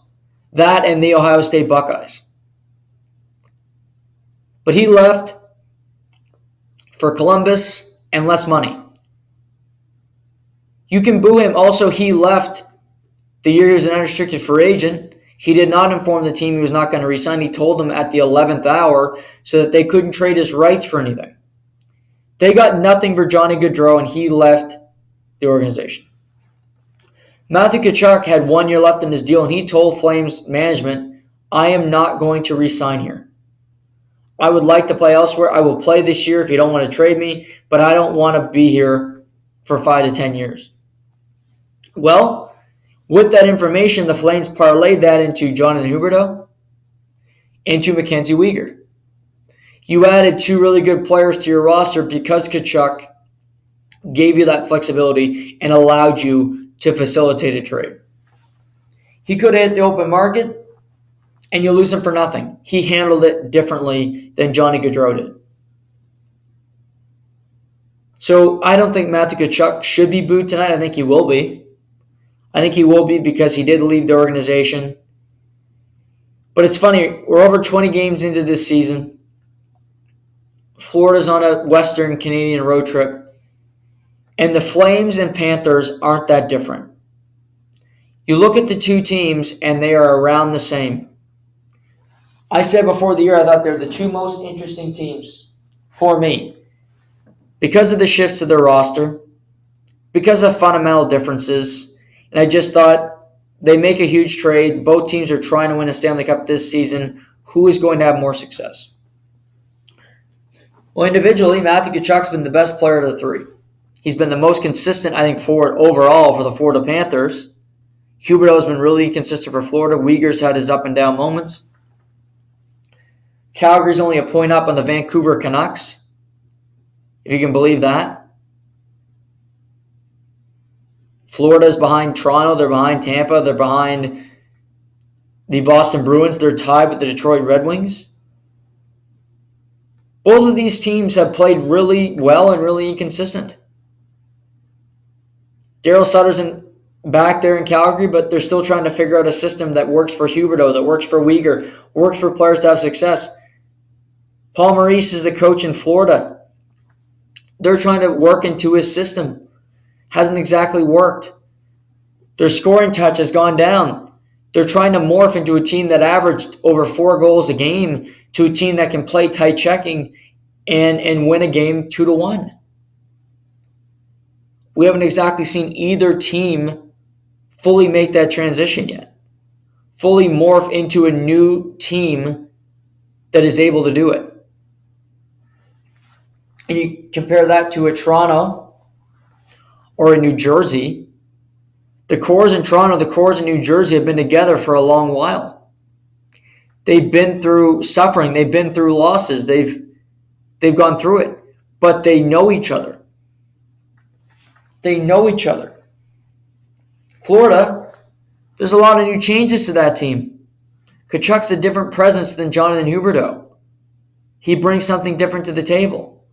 That and the Ohio State Buckeyes. But he left for Columbus and less money. You can boo him. Also, he left the year he was an unrestricted free agent. He did not inform the team he was not going to resign. He told them at the 11th hour so that they couldn't trade his rights for anything. They got nothing for Johnny Gaudreau, and he left the organization. Matthew Tkachuk had 1 year left in his deal, and he told Flames management, I am not going to resign here. I would like to play elsewhere. I will play this year if you don't want to trade me, but I don't want to be here for 5 to 10 years. Well, with that information, the Flames parlayed that into Jonathan Huberdeau, into Mackenzie Weegar. You added 2 really good players to your roster because Tkachuk gave you that flexibility and allowed you to facilitate a trade. He could have hit the open market and you lose him for nothing. He handled it differently than Johnny Gaudreau did. So I don't think Matthew Tkachuk should be booed tonight. I think he will be. I think he will be because he did leave the organization. But it's funny, we're over 20 games into this season. Florida's on a Western Canadian road trip. And the Flames and Panthers aren't that different. You look at the two teams and they are around the same. I said before the year I thought they're the 2 most interesting teams for me. because of the shifts to their roster, because of fundamental differences. And I just thought they make a huge trade. Both teams are trying to win a Stanley Cup this season. Who is going to have more success? Well, individually, Matthew Tkachuk's been the best player of the three. He's been the most consistent, I think, forward overall for the Florida Panthers. Huberdeau's been really inconsistent for Florida. Weegar's had his up and down moments. Calgary's only a point up on the Vancouver Canucks, if you can believe that. Florida's behind Toronto. They're behind Tampa. They're behind the Boston Bruins. They're tied with the Detroit Red Wings. Both of these teams have played really well and really inconsistent. Daryl Sutter's back there in Calgary, but they're still trying to figure out a system that works for Huberdeau, that works for Weegar, works for players to have success. Paul Maurice is the coach in Florida. They're trying to work into his system. Hasn't exactly worked. Their scoring touch has gone down. They're trying to morph into a team that averaged over 4 goals a game to a team that can play tight checking and win a game 2-1. We haven't exactly seen either team fully make that transition yet. Fully morph into a new team that is able to do it. And you compare that to a Toronto or a New Jersey. The cores in Toronto, the cores in New Jersey have been together for a long while. They've been through suffering. They've been through losses. They've gone through it. But they know each other. They know each other. Florida, there's a lot of new changes to that team. Tkachuk's a different presence than Jonathan Huberdeau. He brings something different to the table.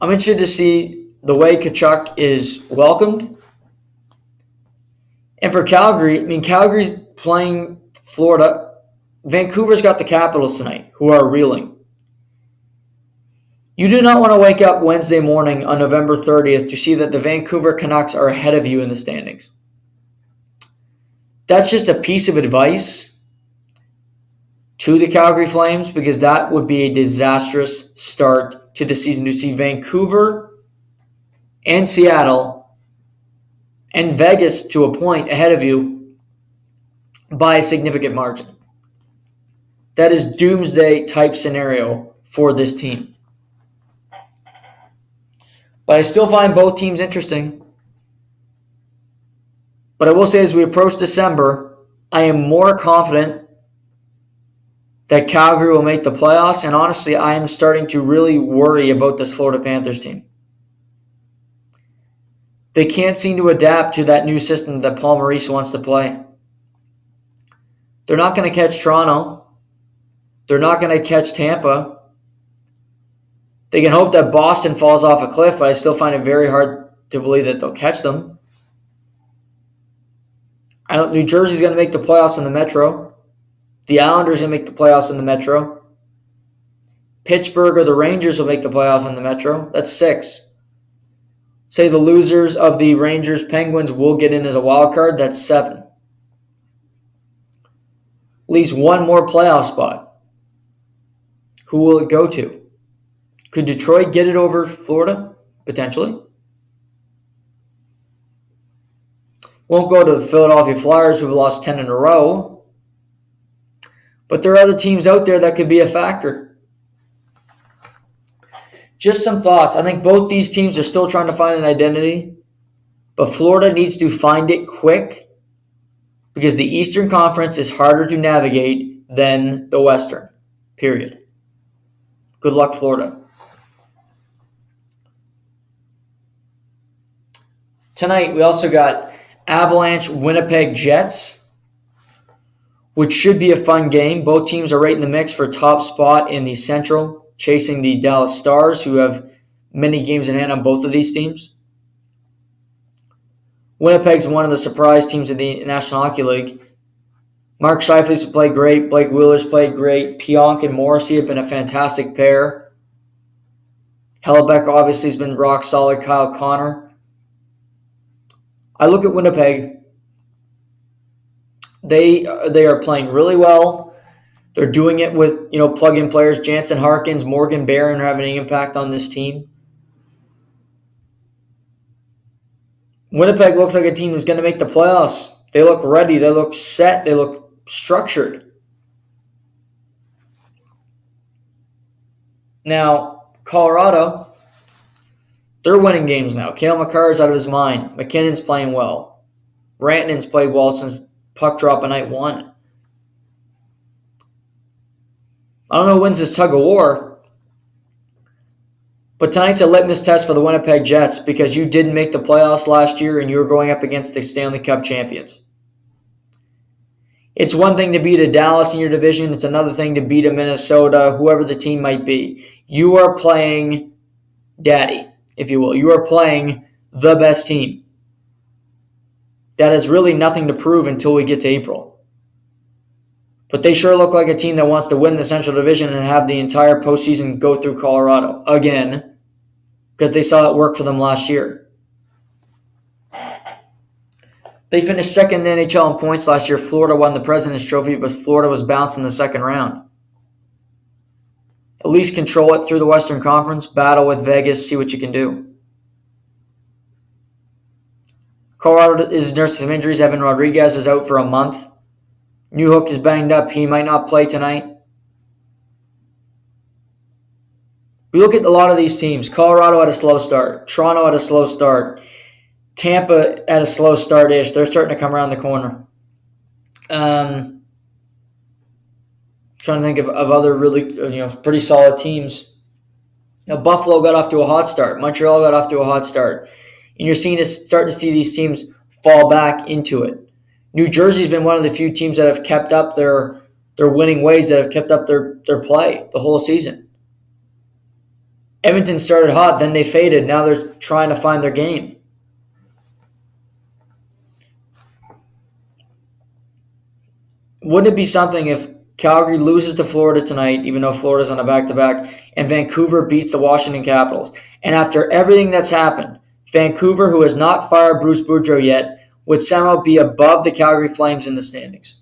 I'm interested to see the way Tkachuk is welcomed. And for Calgary, Calgary's playing Florida. Vancouver's got the Capitals tonight, who are reeling. You do not want to wake up Wednesday morning on November 30th to see that the Vancouver Canucks are ahead of you in the standings. That's just a piece of advice to the Calgary Flames, because that would be a disastrous start to the season to see Vancouver and Seattle and Vegas to a point ahead of you by a significant margin. That is doomsday type scenario for this team. But I still find both teams interesting. But I will say, as we approach December, I am more confident that Calgary will make the playoffs. And honestly, I am starting to really worry about this Florida Panthers team. They can't seem to adapt to that new system that Paul Maurice wants to play. They're not going to catch Toronto. They're not going to catch Tampa. They can hope that Boston falls off a cliff, but I still find it very hard to believe that they'll catch them. New Jersey's going to make the playoffs in the Metro. The Islanders are going to make the playoffs in the Metro. Pittsburgh or the Rangers will make the playoffs in the Metro. That's 6. Say the losers of the Rangers-Penguins will get in as a wild card. That's 7. At least one more playoff spot. Who will it go to? Could Detroit get it over Florida? Potentially. Won't go to the Philadelphia Flyers, who've lost 10 in a row. But there are other teams out there that could be a factor. Just some thoughts. I think both these teams are still trying to find an identity. But Florida needs to find it quick, because the Eastern Conference is harder to navigate than the Western. Period. Good luck, Florida. Tonight, we also got Avalanche Winnipeg Jets, which should be a fun game. Both teams are right in the mix for top spot in the Central, chasing the Dallas Stars, who have many games in hand on both of these teams. Winnipeg's one of the surprise teams in the National Hockey League. Mark Scheifele's played great. Blake Wheeler's played great. Pionk and Morrissey have been a fantastic pair. Hellebuck obviously has been rock solid. Kyle Connor. I look at Winnipeg. They are playing really well. They're doing it with, plug-in players. Jansen Harkins, Morgan Barron are having an impact on this team. Winnipeg looks like a team that's going to make the playoffs. They look ready. They look set. They look structured. Now, Colorado, they're winning games now. Cale Makar's out of his mind. McKinnon's playing well. Rantanen's played well since puck drop on night one. I don't know who wins this tug of war, but tonight's a litmus test for the Winnipeg Jets because you didn't make the playoffs last year and you were going up against the Stanley Cup champions. It's one thing to beat a Dallas in your division. It's another thing to beat a Minnesota, whoever the team might be. You are playing daddy, if you will. You are playing the best team. That has really nothing to prove until we get to April. But they sure look like a team that wants to win the Central Division and have the entire postseason go through Colorado again because they saw it work for them last year. They finished second in the NHL in points last year. Florida won the President's Trophy, but Florida was bounced in the second round. At least control it through the Western Conference, battle with Vegas, see what you can do. Colorado is nursing some injuries. Evan Rodriguez is out for a month. Newhook is banged up. He might not play tonight. We look at a lot of these teams. Colorado had a slow start. Toronto had a slow start. Tampa had a slow start-ish. They're starting to come around the corner. Trying to think of other really pretty solid teams. Buffalo got off to a hot start. Montreal got off to a hot start. And you're starting to see these teams fall back into it. New Jersey's been one of the few teams that have kept up their winning ways, that have kept up their play the whole season. Edmonton started hot, then they faded. Now they're trying to find their game. Wouldn't it be something if Calgary loses to Florida tonight, even though Florida's on a back-to-back, and Vancouver beats the Washington Capitals? And after everything that's happened, Vancouver, who has not fired Bruce Boudreau yet, would somehow be above the Calgary Flames in the standings.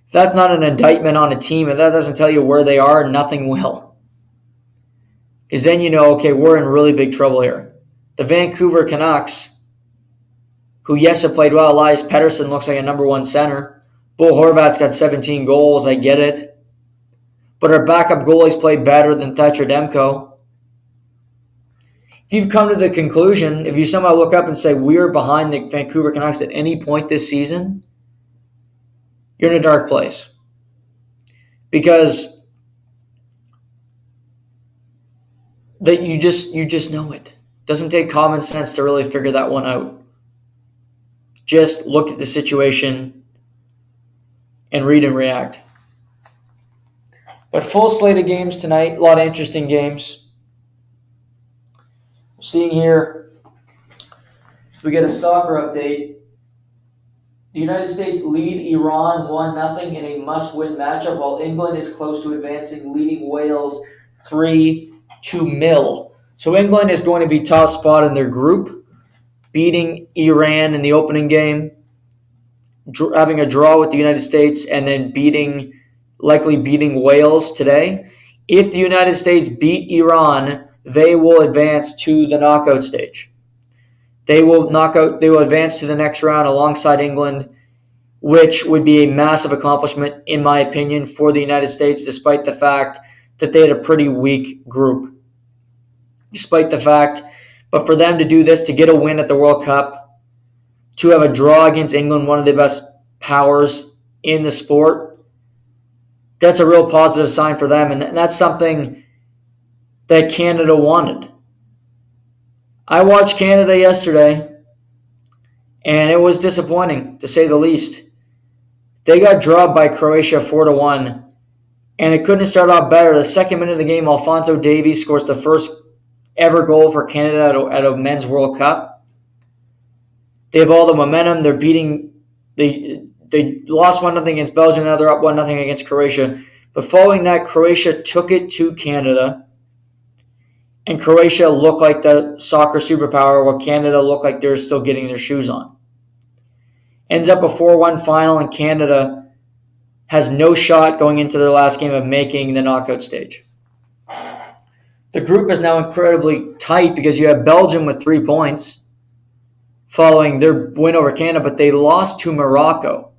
If that's not an indictment on a team, and that doesn't tell you where they are, nothing will. Because then you know, okay, we're in really big trouble here. The Vancouver Canucks, who, yes, have played well. Elias Pettersson looks like a number one center. Bo Horvat's got 17 goals, I get it. But our backup goalies play better than Thatcher Demko. If you've come to the conclusion, if you somehow look up and say we're behind the Vancouver Canucks at any point this season, you're in a dark place. Because that you just know it. Doesn't take common sense to really figure that one out. Just look at the situation and read and react. But full slate of games tonight, a lot of interesting games. Seeing here, we get a soccer update. The United States lead Iran 1-0 in a must-win matchup, while England is close to advancing, leading Wales 3-0. So England is going to be top spot in their group, beating Iran in the opening game, having a draw with the United States, and then likely beating Wales today. If the United States beat Iran, they will advance to the knockout stage. They will advance to the next round alongside England, which would be a massive accomplishment, in my opinion, for the United States, despite the fact that they had a pretty weak group. But for them to do this, to get a win at the World Cup, to have a draw against England, one of the best powers in the sport, that's a real positive sign for them, and that's something that Canada wanted. I watched Canada yesterday, and it was disappointing, to say the least. They got drubbed by Croatia 4-1, and it couldn't start off better. The second minute of the game, Alphonso Davies scores the first ever goal for Canada at a men's World Cup. They have all the momentum. They lost 1-0 against Belgium, now they're up 1-0 against Croatia. But following that, Croatia took it to Canada. And Croatia looked like the soccer superpower, while Canada looked like they're still getting their shoes on. Ends up a 4-1 final, and Canada has no shot going into their last game of making the knockout stage. The group is now incredibly tight because you have Belgium with 3 points following their win over Canada, but they lost to Morocco.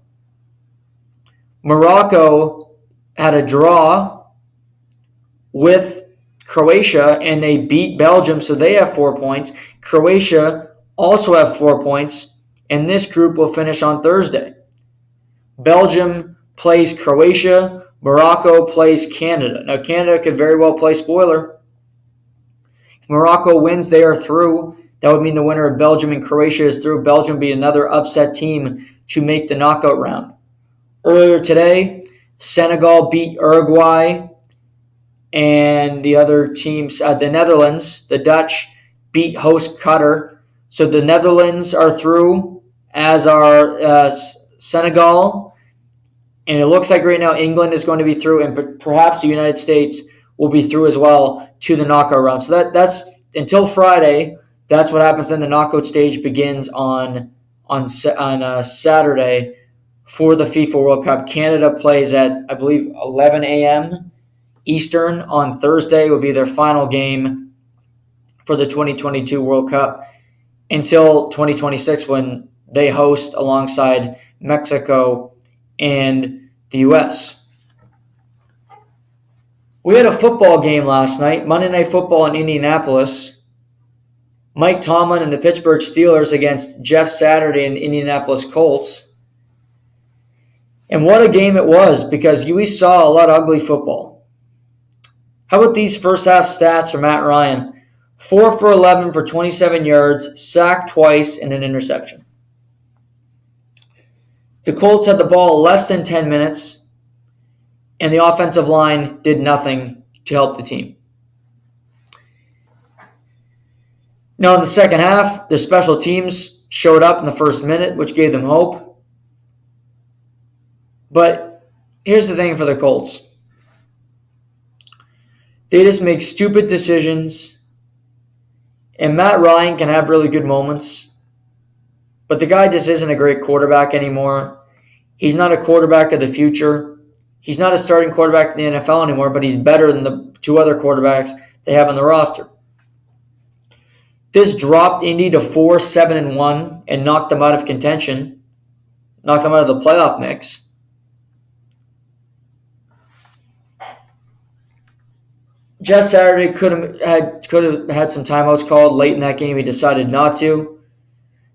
Morocco had a draw with Croatia, and they beat Belgium, so they have 4 points. Croatia also have 4 points, and this group will finish on Thursday. Belgium plays Croatia. Morocco plays Canada. Now, Canada could very well play spoiler. If Morocco wins, they are through. That would mean the winner of Belgium and Croatia is through. Belgium would be another upset team to make the knockout round. Earlier today, Senegal beat Uruguay, and the other teams, the Netherlands, the Dutch, beat host Qatar. So the Netherlands are through, as are Senegal. And it looks like right now England is going to be through, and perhaps the United States will be through as well to the knockout round. So that's until Friday. That's what happens. Then the knockout stage begins on Saturday for the FIFA World Cup. Canada plays at, I believe, 11 a.m. Eastern on Thursday. Will be their final game for the 2022 World Cup until 2026, when they host alongside Mexico and the U.S. We had a football game last night, Monday Night Football in Indianapolis. Mike Tomlin and the Pittsburgh Steelers against Jeff Saturday and Indianapolis Colts. And what a game it was, because we saw a lot of ugly football. How about these first half stats for Matt Ryan? 4 for 11 for 27 yards, sacked twice, and an interception. The Colts had the ball less than 10 minutes, and the offensive line did nothing to help the team. Now, in the second half, the special teams showed up in the first minute, which gave them hope. But here's the thing for the Colts. They just make stupid decisions, and Matt Ryan can have really good moments, but the guy just isn't a great quarterback anymore. He's not a quarterback of the future. He's not a starting quarterback in the NFL anymore, but he's better than the 2 other quarterbacks they have on the roster. This dropped Indy to 4-7-1 and knocked them out of contention, knocked them out of the playoff mix. Jeff Saturday could have had some timeouts called late in that game. He decided not to.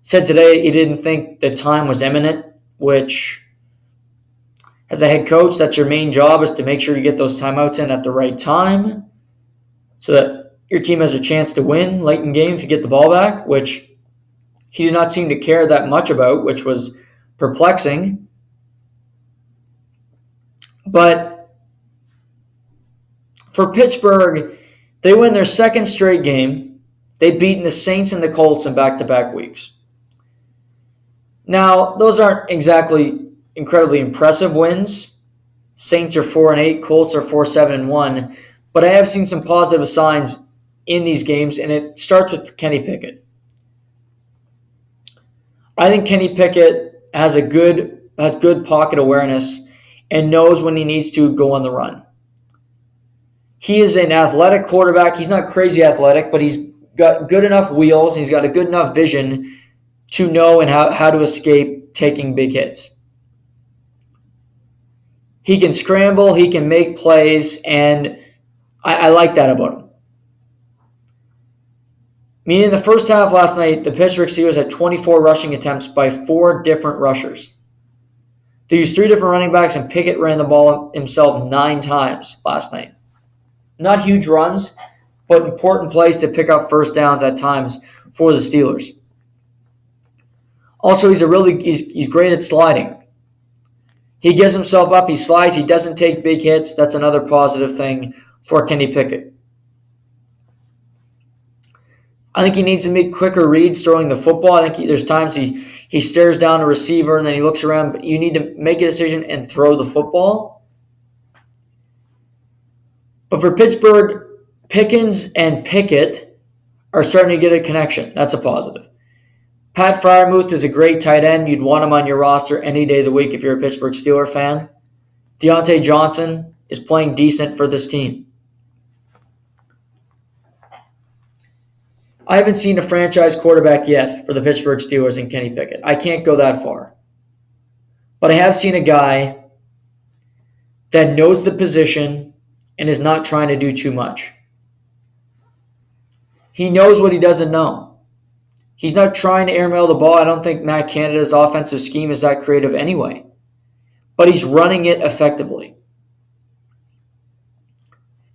Said today he didn't think the time was imminent, which, as a head coach, that's your main job, is to make sure you get those timeouts in at the right time so that your team has a chance to win late in game if you get the ball back, which he did not seem to care that much about, which was perplexing. But for Pittsburgh, they win their second straight game. They've beaten the Saints and the Colts in back-to-back weeks. Now, those aren't exactly incredibly impressive wins. Saints are 4-8, Colts are 4-7-1. But I have seen some positive signs in these games, and it starts with Kenny Pickett. I think Kenny Pickett has good pocket awareness and knows when he needs to go on the run. He is an athletic quarterback. He's not crazy athletic, but he's got good enough wheels. He's got a good enough vision to know and how to escape taking big hits. He can scramble. He can make plays, and I like that about him. Meaning in the first half last night, the Pittsburgh Steelers had 24 rushing attempts by 4 different rushers. They used 3 different running backs, and Pickett ran the ball himself 9 times last night. Not huge runs, but important plays to pick up first downs at times for the Steelers. Also, he's great at sliding. He gives himself up, he slides, he doesn't take big hits. That's another positive thing for Kenny Pickett. I think he needs to make quicker reads throwing the football. I think there's times he stares down a receiver and then he looks around, but you need to make a decision and throw the football. But for Pittsburgh, Pickens and Pickett are starting to get a connection. That's a positive. Pat Freiermuth is a great tight end. You'd want him on your roster any day of the week if you're a Pittsburgh Steelers fan. Deontay Johnson is playing decent for this team. I haven't seen a franchise quarterback yet for the Pittsburgh Steelers in Kenny Pickett. I can't go that far. But I have seen a guy that knows the position and is not trying to do too much. He knows what he doesn't know. He's not trying to airmail the ball. I don't think Matt Canada's offensive scheme is that creative anyway. But he's running it effectively.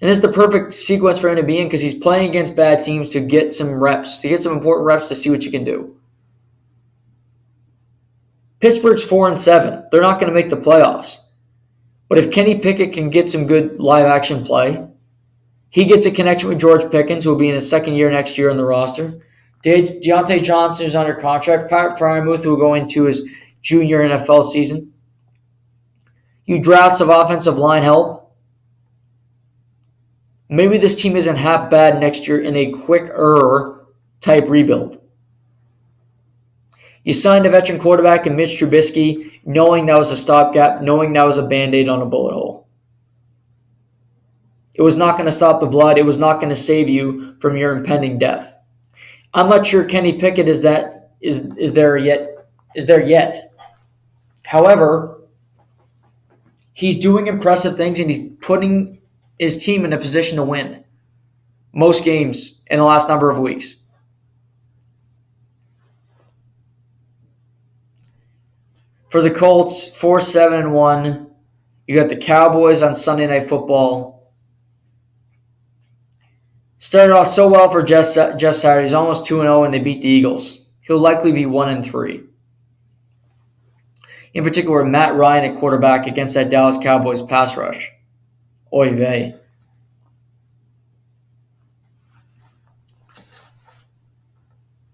And this is the perfect sequence for him to be in because he's playing against bad teams to get some reps, to get some important reps to see what you can do. Pittsburgh's 4-7. They're not going to make the playoffs. But if Kenny Pickett can get some good live action play, he gets a connection with George Pickens, who will be in his second year next year on the roster. Deontay Johnson is under contract. Pat Fryermuth, who will go into his junior NFL season. You draft some offensive line help. Maybe this team isn't half bad next year in a quicker type rebuild. You signed a veteran quarterback in Mitch Trubisky, knowing that was a stopgap, knowing that was a Band-Aid on a bullet hole. It was not going to stop the blood. It was not going to save you from your impending death. I'm not sure Kenny Pickett is there yet. However, he's doing impressive things and he's putting his team in a position to win most games in the last number of weeks. For the Colts, 4-7-1. You got the Cowboys on Sunday Night Football. Started off so well for Jeff Saturday. He's almost 2-0 and they beat the Eagles. He'll likely be 1-3. In particular, Matt Ryan at quarterback against that Dallas Cowboys pass rush. Oy vey.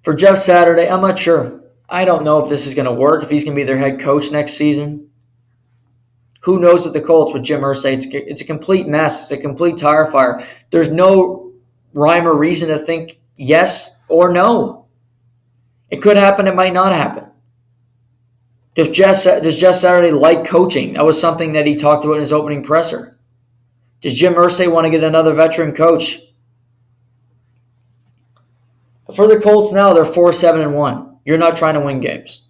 For Jeff Saturday, I'm not sure. I don't know if this is going to work, if he's going to be their head coach next season. Who knows with the Colts with Jim Irsay? It's a complete mess. It's a complete tire fire. There's no rhyme or reason to think yes or no. It could happen. It might not happen. Does Jeff Saturday like coaching? That was something that he talked about in his opening presser. Does Jim Irsay want to get another veteran coach? For the Colts now, they're 4-7-1. You're not trying to win games.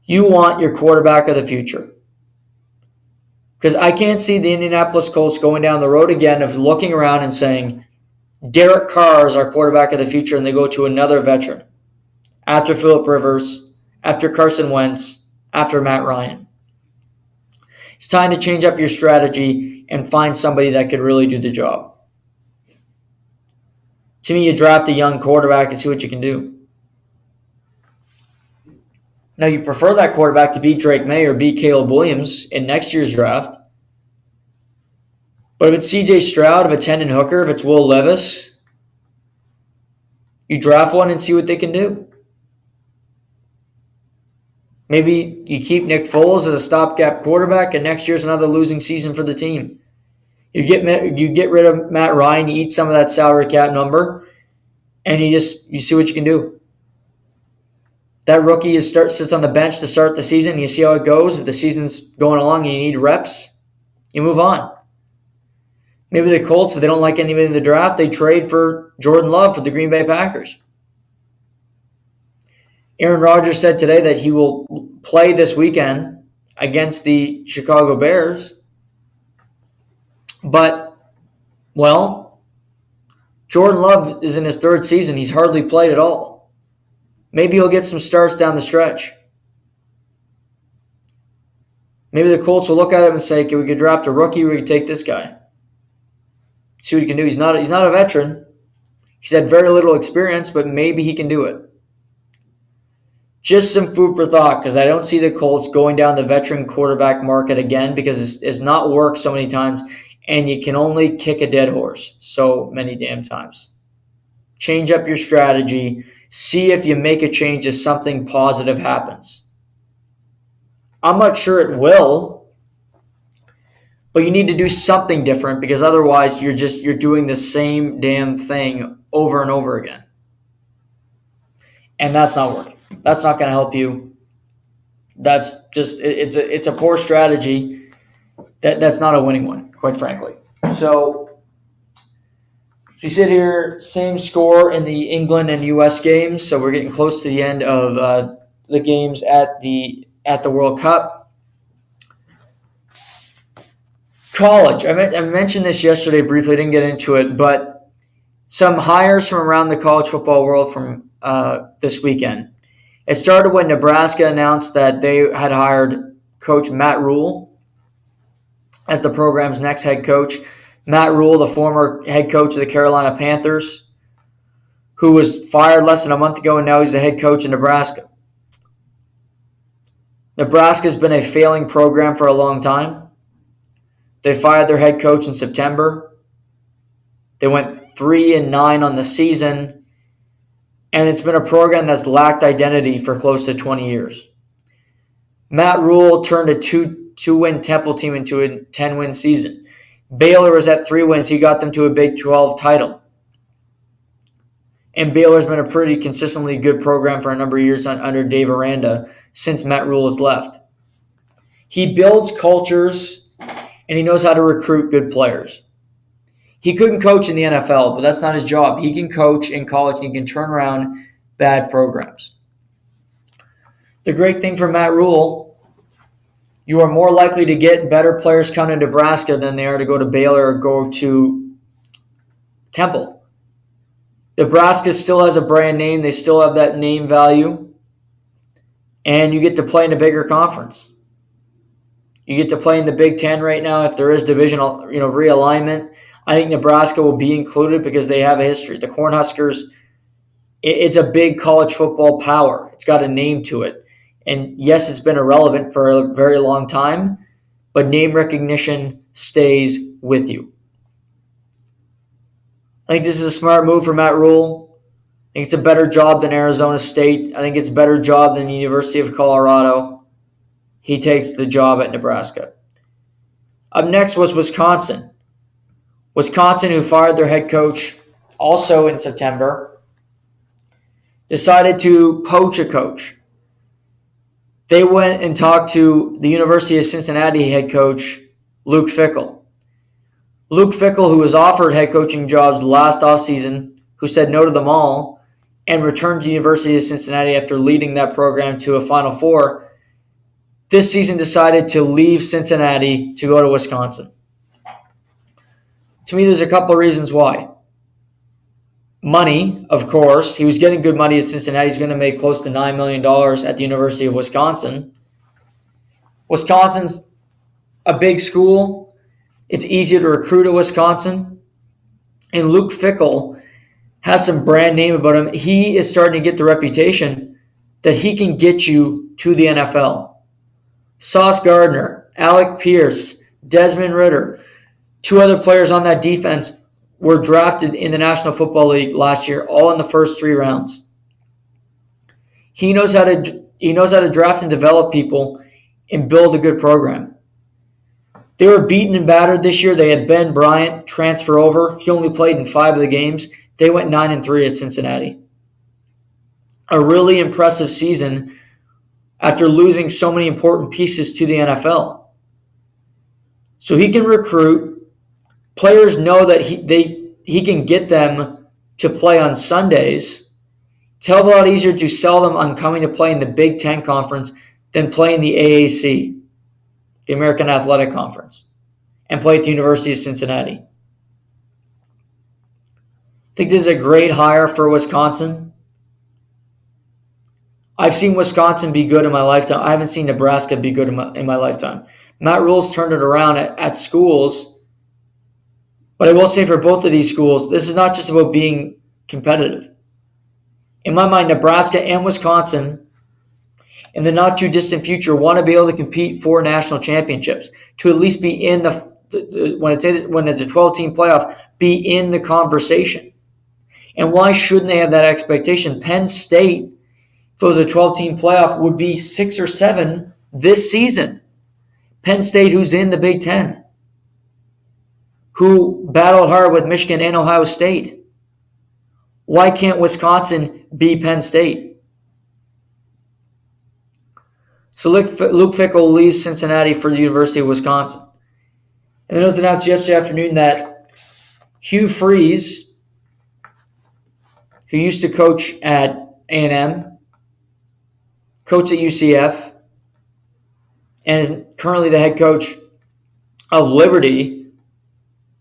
You want your quarterback of the future. Because I can't see the Indianapolis Colts going down the road again of looking around and saying, Derek Carr is our quarterback of the future, and they go to another veteran. After Phillip Rivers, after Carson Wentz, after Matt Ryan. It's time to change up your strategy and find somebody that could really do the job. To me, you draft a young quarterback and see what you can do. Now, you prefer that quarterback to beat Drake May or beat Caleb Williams in next year's draft. But if it's C.J. Stroud, if it's Hendon Hooker, if it's Will Levis, you draft one and see what they can do. Maybe you keep Nick Foles as a stopgap quarterback, and next year's another losing season for the team. You get rid of Matt Ryan, you eat some of that salary cap number, and you see what you can do. That rookie sits on the bench to start the season, and you see how it goes. If the season's going along and you need reps, you move on. Maybe the Colts, if they don't like anybody in the draft, they trade for Jordan Love for the Green Bay Packers. Aaron Rodgers said today that he will play this weekend against the Chicago Bears. But, well, Jordan Love is in his third season. He's hardly played at all. Maybe he'll get some starts down the stretch. Maybe the Colts will look at him and say, "Okay, we could draft a rookie, we could take this guy. See what he can do." He's not a veteran. He's had very little experience, but maybe he can do it. Just some food for thought, because I don't see the Colts going down the veteran quarterback market again, because it's not worked so many times, and you can only kick a dead horse so many damn times. Change up your strategy. See if you make a change if something positive happens. I'm not sure it will, but you need to do something different, because otherwise you're doing the same damn thing over and over again. And that's not working. That's not going to help you. That's just it's a poor strategy. That's not a winning one, quite frankly. So we sit here, same score in the England and U.S. games. So we're getting close to the end of the games at the World Cup. College. I mentioned this yesterday briefly. Didn't get into it, but some hires from around the college football world from this weekend. It started when Nebraska announced that they had hired Coach Matt Rule as the program's next head coach. Matt Rule, the former head coach of the Carolina Panthers, who was fired less than a month ago, and now he's the head coach in Nebraska. Nebraska's been a failing program for a long time. They fired their head coach in September. They went 3-9 on the season, and it's been a program that's lacked identity for close to 20 years. Matt Rule turned a two-win Temple team into a 10-win season. Baylor was at 3 wins. He got them to a Big 12 title. And Baylor's been a pretty consistently good program for a number of years under Dave Aranda since Matt Rule has left. He builds cultures, and he knows how to recruit good players. He couldn't coach in the NFL, but that's not his job. He can coach in college, and he can turn around bad programs. The great thing for Matt Rule, you are more likely to get better players coming to Nebraska than they are to go to Baylor or go to Temple. Nebraska still has a brand name. They still have that name value. And you get to play in a bigger conference. You get to play in the Big Ten right now if there is divisional realignment. I think Nebraska will be included because they have a history. The Cornhuskers, it's a big college football power. It's got a name to it. And yes, it's been irrelevant for a very long time, but name recognition stays with you. I think this is a smart move for Matt Rule. I think it's a better job than Arizona State. I think it's a better job than the University of Colorado. He takes the job at Nebraska. Up next was Wisconsin. Wisconsin, who fired their head coach also in September, decided to poach a coach. They went and talked to the University of Cincinnati head coach, Luke Fickell. Luke Fickell, who was offered head coaching jobs last offseason, who said no to them all, and returned to the University of Cincinnati after leading that program to a Final Four, this season decided to leave Cincinnati to go to Wisconsin. To me, there's a couple of reasons why. Money, of course. He was getting good money at Cincinnati. He's going to make close to $9 million at the University of Wisconsin. Wisconsin's a big school. It's easier to recruit at Wisconsin. And Luke Fickell has some brand name about him. He is starting to get the reputation that he can get you to the NFL. Sauce Gardner, Alec Pierce, Desmond Ridder, 2 other players on that defense were drafted in the National Football League last year, all in the first 3 rounds. He knows how to draft and develop people and build a good program. They were beaten and battered this year. They had Ben Bryant transfer over. He only played in 5 of the games. They went 9-3 at Cincinnati. A really impressive season after losing so many important pieces to the NFL. So he can recruit. Players know that he can get them to play on Sundays. It's a hell of a lot easier to sell them on coming to play in the Big Ten Conference than play in the AAC, the American Athletic Conference, and play at the University of Cincinnati. I think this is a great hire for Wisconsin. I've seen Wisconsin be good in my lifetime. I haven't seen Nebraska be good in my lifetime. Matt Rule's turned it around at schools. But I will say for both of these schools, this is not just about being competitive. In my mind, Nebraska and Wisconsin, in the not-too-distant future, want to be able to compete for national championships, to at least be in when it's a 12-team playoff, be in the conversation. And why shouldn't they have that expectation? Penn State, if it was a 12-team playoff, would be 6 or 7 this season. Penn State, who's in the Big Ten, who battled hard with Michigan and Ohio State. Why can't Wisconsin be Penn State? So Luke Fickell leaves Cincinnati for the University of Wisconsin. And then it was announced yesterday afternoon that Hugh Freeze, who used to coach at A&M, coached at UCF, and is currently the head coach of Liberty,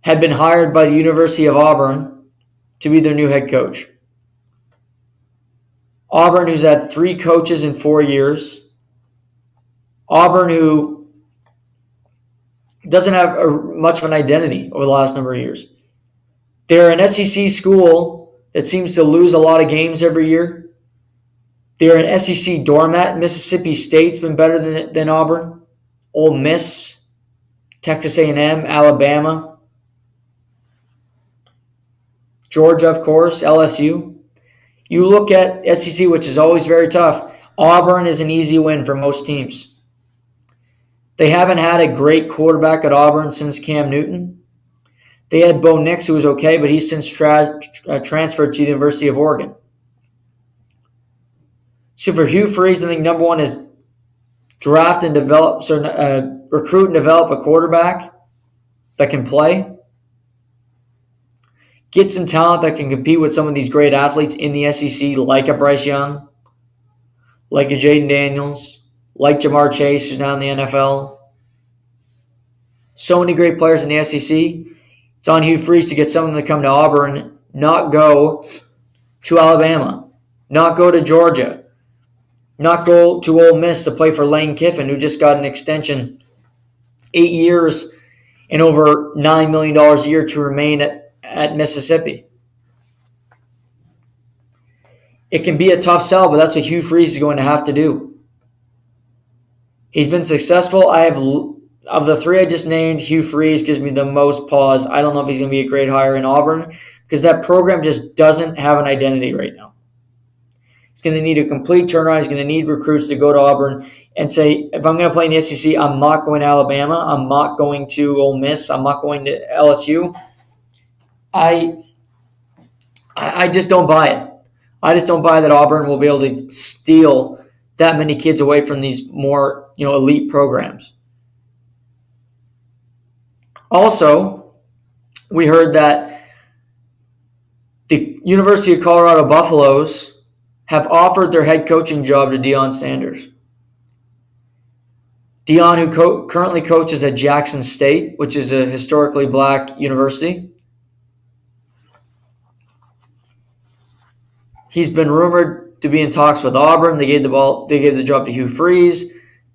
had been hired by the University of Auburn to be their new head coach. Auburn, who's had 3 coaches in 4 years. Auburn, who doesn't have much of an identity over the last number of years. They're an SEC school that seems to lose a lot of games every year. They're an SEC doormat. Mississippi State's been better than Auburn. Ole Miss, Texas A&M, Alabama, Georgia, of course, LSU. You look at SEC, which is always very tough. Auburn is an easy win for most teams. They haven't had a great quarterback at Auburn since Cam Newton. They had Bo Nix, who was okay, but he's since transferred to the University of Oregon. So for Hugh Freeze, I think number one is recruit and develop a quarterback that can play. Get some talent that can compete with some of these great athletes in the SEC, like a Bryce Young, like a Jaden Daniels, like Jamar Chase, who's now in the NFL. So many great players in the SEC. It's on Hugh Freeze to get someone to come to Auburn, not go to Alabama, not go to Georgia, not go to Ole Miss to play for Lane Kiffin, who just got an extension, 8 years and over $9 million a year to remain at Mississippi. It can be a tough sell, but that's what Hugh Freeze is going to have to do. He's been successful. Of the 3 I just named, Hugh Freeze gives me the most pause. I don't know if he's going to be a great hire in Auburn because that program just doesn't have an identity right now. He's going to need a complete turnaround. He's going to need recruits to go to Auburn and say, if I'm going to play in the SEC, I'm not going to Alabama. I'm not going to Ole Miss. I'm not going to LSU. I just don't buy it. I just don't buy that Auburn will be able to steal that many kids away from these more, elite programs. Also, we heard that the University of Colorado Buffaloes have offered their head coaching job to Deion Sanders. Deion, who currently coaches at Jackson State, which is a historically black university. He's been rumored to be in talks with Auburn. They gave the job to Hugh Freeze.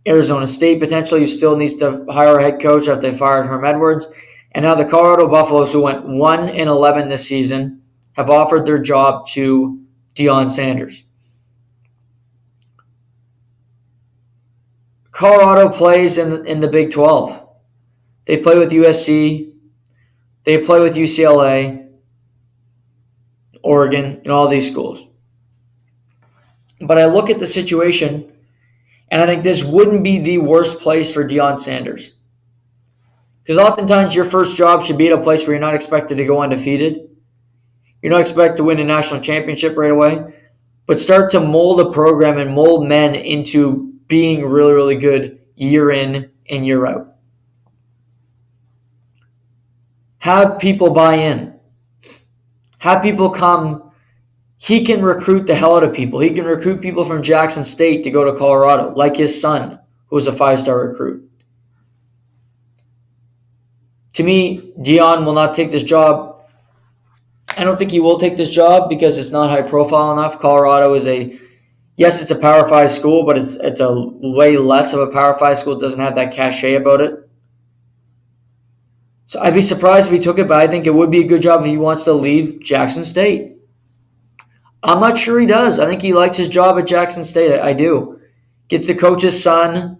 Arizona State potentially, who still needs to hire a head coach after they fired Herm Edwards. And now the Colorado Buffaloes, who went 1-11 this season, have offered their job to Deion Sanders. Colorado plays in the Big 12. They play with USC. They play with UCLA, Oregon, and all these schools. But I look at the situation, and I think this wouldn't be the worst place for Deion Sanders. Because oftentimes your first job should be at a place where you're not expected to go undefeated. You're not expected to win a national championship right away. But start to mold a program and mold men into being really, really good year in and year out. Have people buy in. Have people come. He can recruit the hell out of people. He can recruit people from Jackson State to go to Colorado, like his son, who was a 5-star recruit. To me, Deion will not take this job. I don't think he will take this job because it's not high profile enough. Colorado is yes, it's a Power 5 school, but it's a way less of a Power 5 school. It doesn't have that cachet about it. So I'd be surprised if he took it, but I think it would be a good job if he wants to leave Jackson State. I'm not sure he does. I think he likes his job at Jackson State. I do. Gets to coach his son.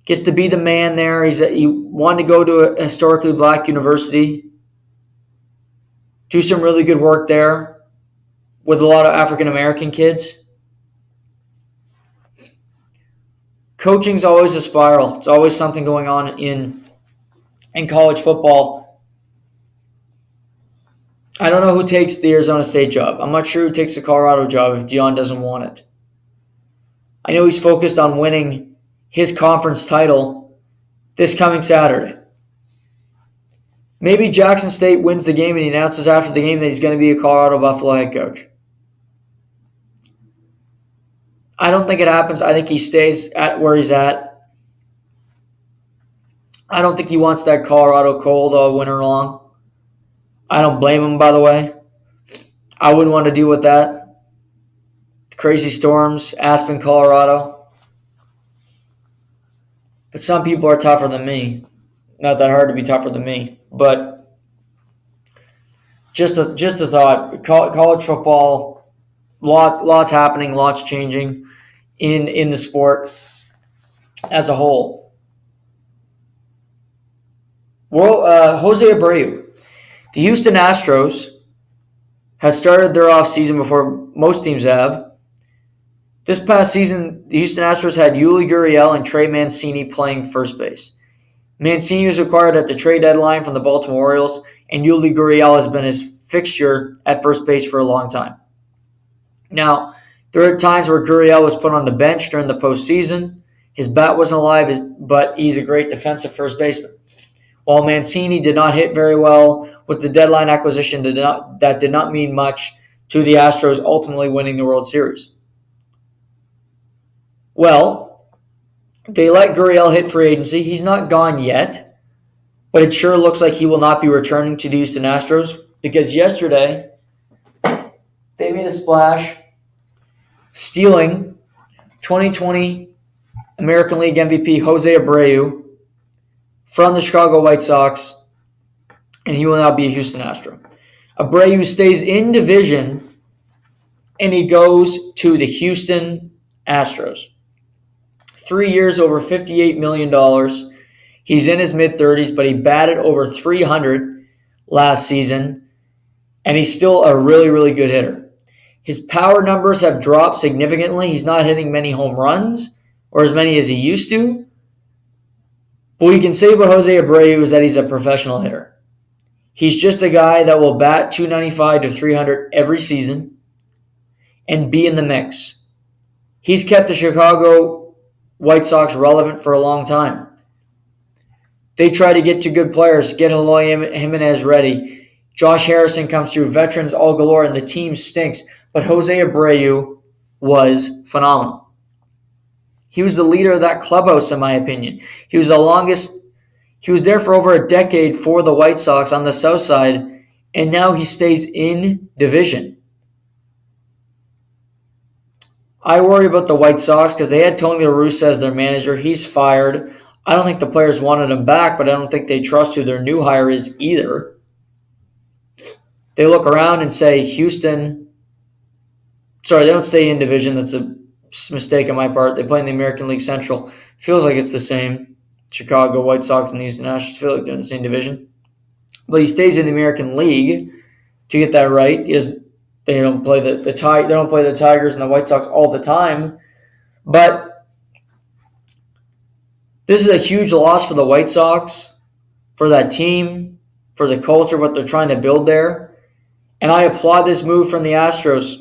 Gets to be the man there. He wanted to go to a historically black university. Do some really good work there with a lot of African-American kids. Coaching's always a spiral. It's always something going on in college football. I don't know who takes the Arizona State job. I'm not sure who takes the Colorado job if Deion doesn't want it. I know he's focused on winning his conference title this coming Saturday. Maybe Jackson State wins the game and he announces after the game that he's going to be a Colorado Buffalo head coach. I don't think it happens. I think he stays at where he's at. I don't think he wants that Colorado cold all winter long. I don't blame him, by the way. I wouldn't want to deal with that. Crazy storms, Aspen, Colorado. But some people are tougher than me. Not that hard to be tougher than me. But just a thought. College football, lots happening, lots changing in the sport as a whole. Well, Jose Abreu. The Houston Astros has started their offseason before most teams have. This past season, the Houston Astros had Yuli Gurriel and Trey Mancini playing first base. Mancini was acquired at the trade deadline from the Baltimore Orioles, and Yuli Gurriel has been his fixture at first base for a long time. Now, there are times where Gurriel was put on the bench during the postseason. His bat wasn't alive, but he's a great defensive first baseman. While Mancini did not hit very well with the deadline acquisition, that did not mean much to the Astros ultimately winning the World Series. Well, they let Gurriel hit free agency. He's not gone yet, but it sure looks like he will not be returning to the Houston Astros because yesterday they made a splash stealing 2020 American League MVP Jose Abreu from the Chicago White Sox, and he will now be a Houston Astro. Abreu stays in division, and he goes to the Houston Astros. 3 years, over $58 million. He's in his mid-30s, but he batted over 300 last season, and he's still a really, really good hitter. His power numbers have dropped significantly. He's not hitting many home runs, or as many as he used to. But what you can say about Jose Abreu is that he's a professional hitter. He's just a guy that will bat 295 to 300 every season and be in the mix. He's kept the Chicago White Sox relevant for a long time. They try to get to good players, get Eloy Jimenez ready. Josh Harrison comes through, veterans all galore, and the team stinks. But Jose Abreu was phenomenal. He was the leader of that clubhouse, in my opinion. He was there for over a decade for the White Sox on the south side, and now he stays in division. I worry about the White Sox because they had Tony La Russa as their manager. He's fired. I don't think the players wanted him back, but I don't think they trust who their new hire is either. They look around and say, Houston. Sorry, they don't stay in division. That's a mistake on my part. They play in the American League Central. Feels like it's the same. Chicago White Sox and the Houston Astros feel like they're in the same division. But he stays in the American League to get that right. They don't play the Tigers and the White Sox all the time. But this is a huge loss for the White Sox, for that team, for the culture, what they're trying to build there. And I applaud this move from the Astros.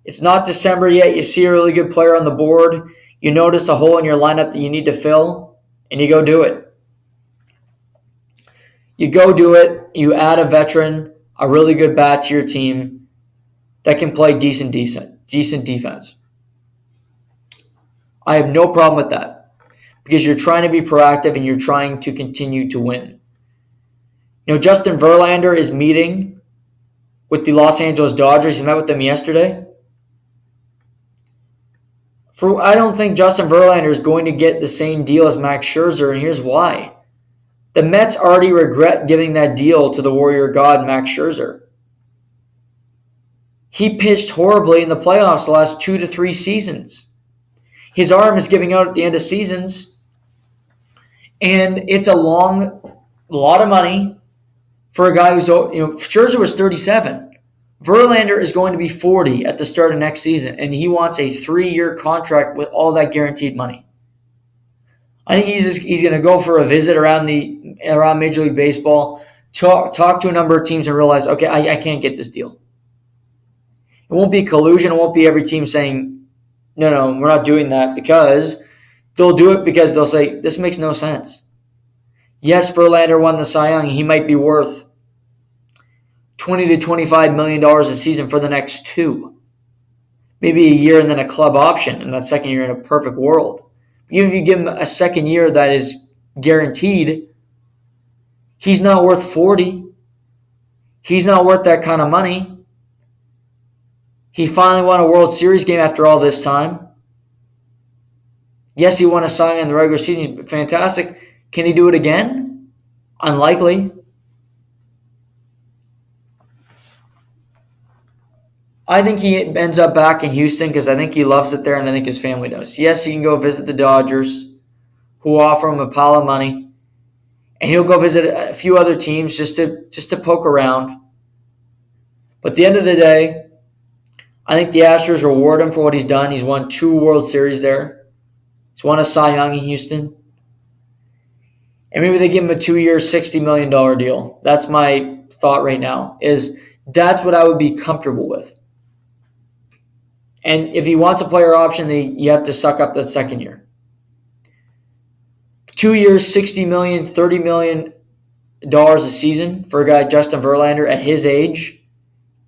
It's not December yet. You see a really good player on the board. You notice a hole in your lineup that you need to fill, and you go do it. You add a veteran, a really good bat to your team that can play decent defense. I have no problem with that because you're trying to be proactive and you're trying to continue to win. Justin Verlander is meeting with the Los Angeles Dodgers. He met with them yesterday. I don't think Justin Verlander is going to get the same deal as Max Scherzer, and here's why. The Mets already regret giving that deal to the Warrior God, Max Scherzer. He pitched horribly in the playoffs the last 2 to 3 seasons. His arm is giving out at the end of seasons, and it's a lot of money for a guy who's, Scherzer was 37. Verlander is going to be 40 at the start of next season, and he wants a 3-year contract with all that guaranteed money. I think he's going to go for a visit around Major League Baseball, talk to a number of teams and realize, okay, I can't get this deal. It won't be collusion. It won't be every team saying, no, we're not doing that, because they'll do it because they'll say, this makes no sense. Yes, Verlander won the Cy Young. He might be worth $20 to $25 million a season for the next 2. Maybe a year and then a club option in that second year in a perfect world. Even if you give him a second year that is guaranteed, he's not worth 40. He's not worth that kind of money. He finally won a World Series game after all this time. Yes, he won a Cy Young in the regular season. He's fantastic. Can he do it again? Unlikely. I think he ends up back in Houston because I think he loves it there and I think his family does. Yes, he can go visit the Dodgers, who offer him a pile of money. And he'll go visit a few other teams just to poke around. But at the end of the day, I think the Astros reward him for what he's done. He's won 2 World Series there. He's won a Cy Young in Houston. And maybe they give him a 2-year, $60 million deal. That's my thought right now, is that's what I would be comfortable with. And if he wants a player option, then you have to suck up that second year. 2 years, $60 million, $30 million a season for a guy, Justin Verlander, at his age,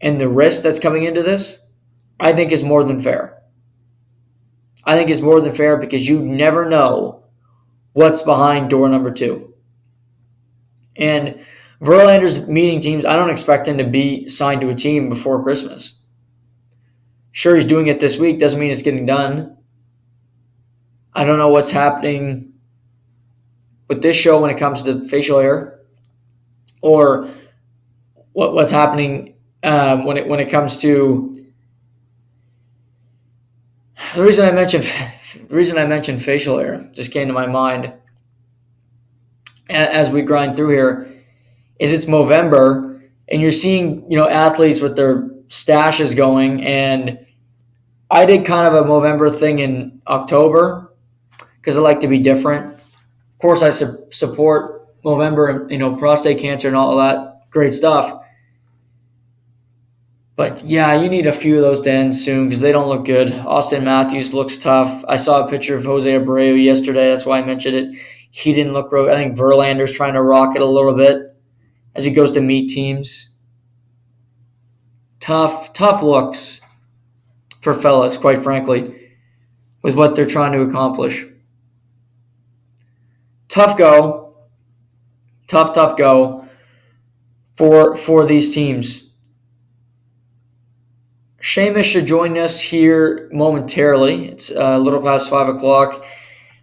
and the risk that's coming into this, I think is more than fair. I think it's more than fair because you never know what's behind door number 2. And Verlander's meeting teams, I don't expect him to be signed to a team before Christmas. Sure, he's doing it this week. Doesn't mean it's getting done. I don't know what's happening with this show when it comes to facial hair, or what's happening when it comes to the reason I mentioned facial hair just came to my mind as we grind through here is it's Movember and you're seeing athletes with their stashes going, and I did kind of a Movember thing in October because I like to be different. Of course, I support Movember and prostate cancer and all of that great stuff. But yeah, you need a few of those to end soon because they don't look good. Austin Matthews looks tough. I saw a picture of Jose Abreu yesterday. That's why I mentioned it. He didn't look real. I think Verlander's trying to rock it a little bit as he goes to meet teams. Tough looks for fellas, quite frankly, with what they're trying to accomplish. Tough go for these teams. Shamus should join us here momentarily. It's a little past 5 o'clock.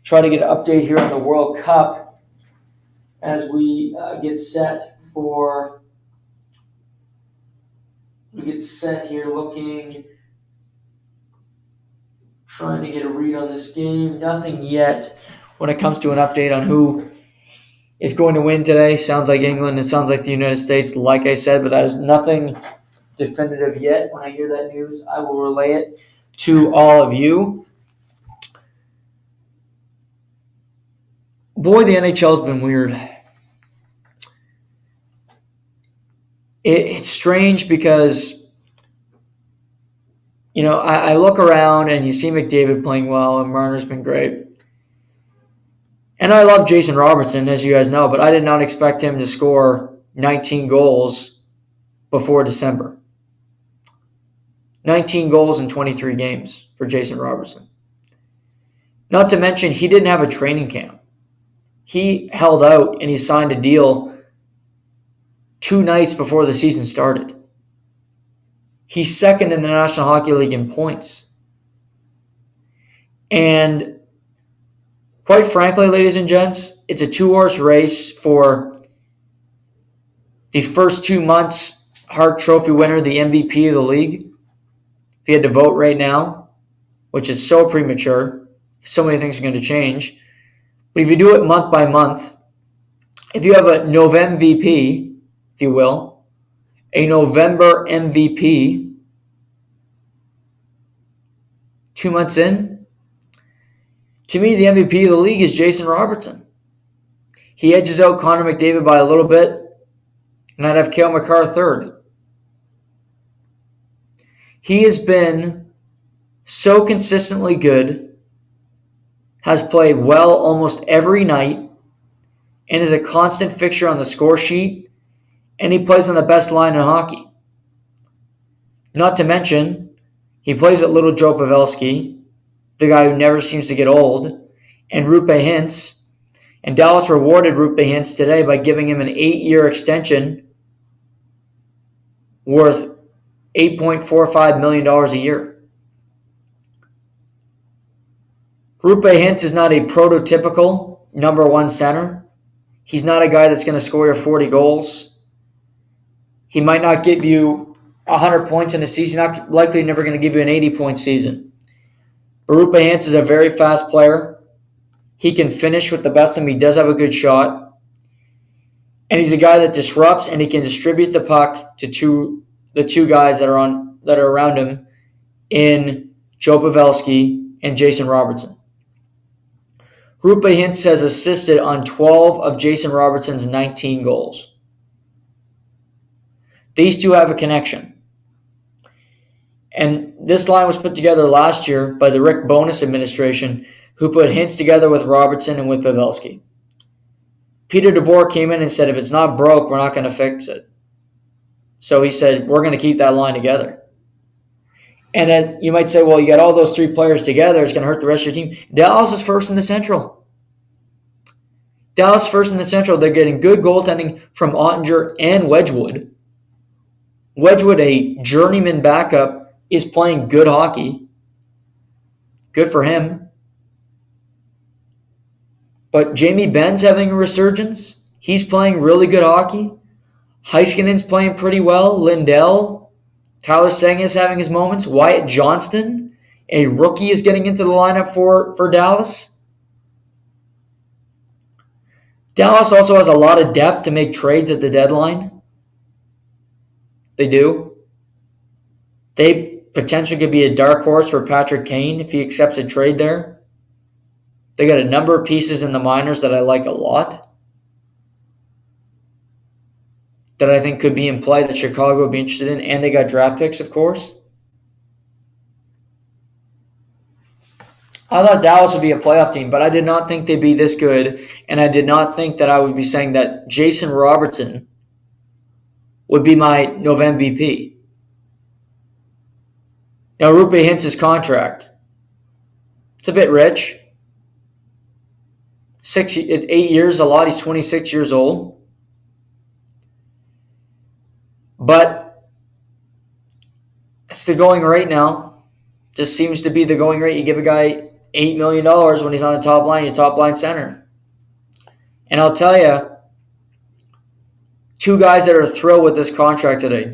Try to get an update here on the World Cup as we get set here looking, trying to get a read on this game. Nothing yet when it comes to an update on who is going to win today. Sounds like England. It sounds like the United States, like I said, but that is nothing definitive yet. When I hear that news, I will relay it to all of you. Boy, the NHL's been weird. It's strange because, I look around and you see McDavid playing well and Marner's been great. And I love Jason Robertson, as you guys know, but I did not expect him to score 19 goals before December. 19 goals in 23 games for Jason Robertson. Not to mention, he didn't have a training camp. He held out and he signed a deal 2 nights before the season started. He's second in the National Hockey League in points. And quite frankly, ladies and gents, it's a 2-horse race for the first 2 months Hart Trophy winner, the MVP of the league. If you had to vote right now, which is so premature, so many things are going to change. But if you do it month by month, if you have a November MVP, if you will, a November MVP, 2 months in, to me, the MVP of the league is Jason Robertson. He edges out Connor McDavid by a little bit, and I'd have Cale Makar third. He has been so consistently good, has played well almost every night, and is a constant fixture on the score sheet, and he plays on the best line in hockey. Not to mention, he plays with little Joe Pavelski, the guy who never seems to get old, and Rupe Hintz. And Dallas rewarded Rupe Hintz today by giving him an 8-year extension worth $8.45 million a year. Rupe Hintz is not a prototypical number one center. He's not a guy that's going to score you 40 goals. He might not give you 100 points in a season. Not likely never going to give you an 80-point season. But Rupe Hintz is a very fast player. He can finish with the best of them. He does have a good shot. And he's a guy that disrupts, and he can distribute the puck to the two guys that are around him in Joe Pavelski and Jason Robertson. Rupe Hintz has assisted on 12 of Jason Robertson's 19 goals. These two have a connection. And this line was put together last year by the Rick Bowness administration, who put Hintz together with Robertson and with Pavelski. Peter DeBoer came in and said, if it's not broke, we're not going to fix it. So he said, we're going to keep that line together. And then you might say, well, you got all those three players together. It's going to hurt the rest of your team. Dallas is first in the Central. Dallas first in the Central. They're getting good goaltending from Ottinger and Wedgwood. Wedgwood, a journeyman backup, is playing good hockey. Good for him. But Jamie Benn's having a resurgence. He's playing really good hockey. Heiskanen's playing pretty well. Lindell. Tyler Seguin is having his moments. Wyatt Johnston, a rookie, is getting into the lineup for Dallas. Dallas also has a lot of depth to make trades at the deadline. They do. They potentially could be a dark horse for Patrick Kane if he accepts a trade there. They got a number of pieces in the minors that I like a lot, that I think could be in play that Chicago would be interested in, and they got draft picks, of course. I thought Dallas would be a playoff team, but I did not think they'd be this good, and I did not think that I would be saying that Jason Robertson would be my November MVP. Now, Rupe Hintz's contract, it's a bit rich. 8 years, a lot. He's 26 years old. But it's the going rate now. Just seems to be the going rate. You give a guy $8 million when he's on the top line, your top line center. And I'll tell you, two guys that are thrilled with this contract today.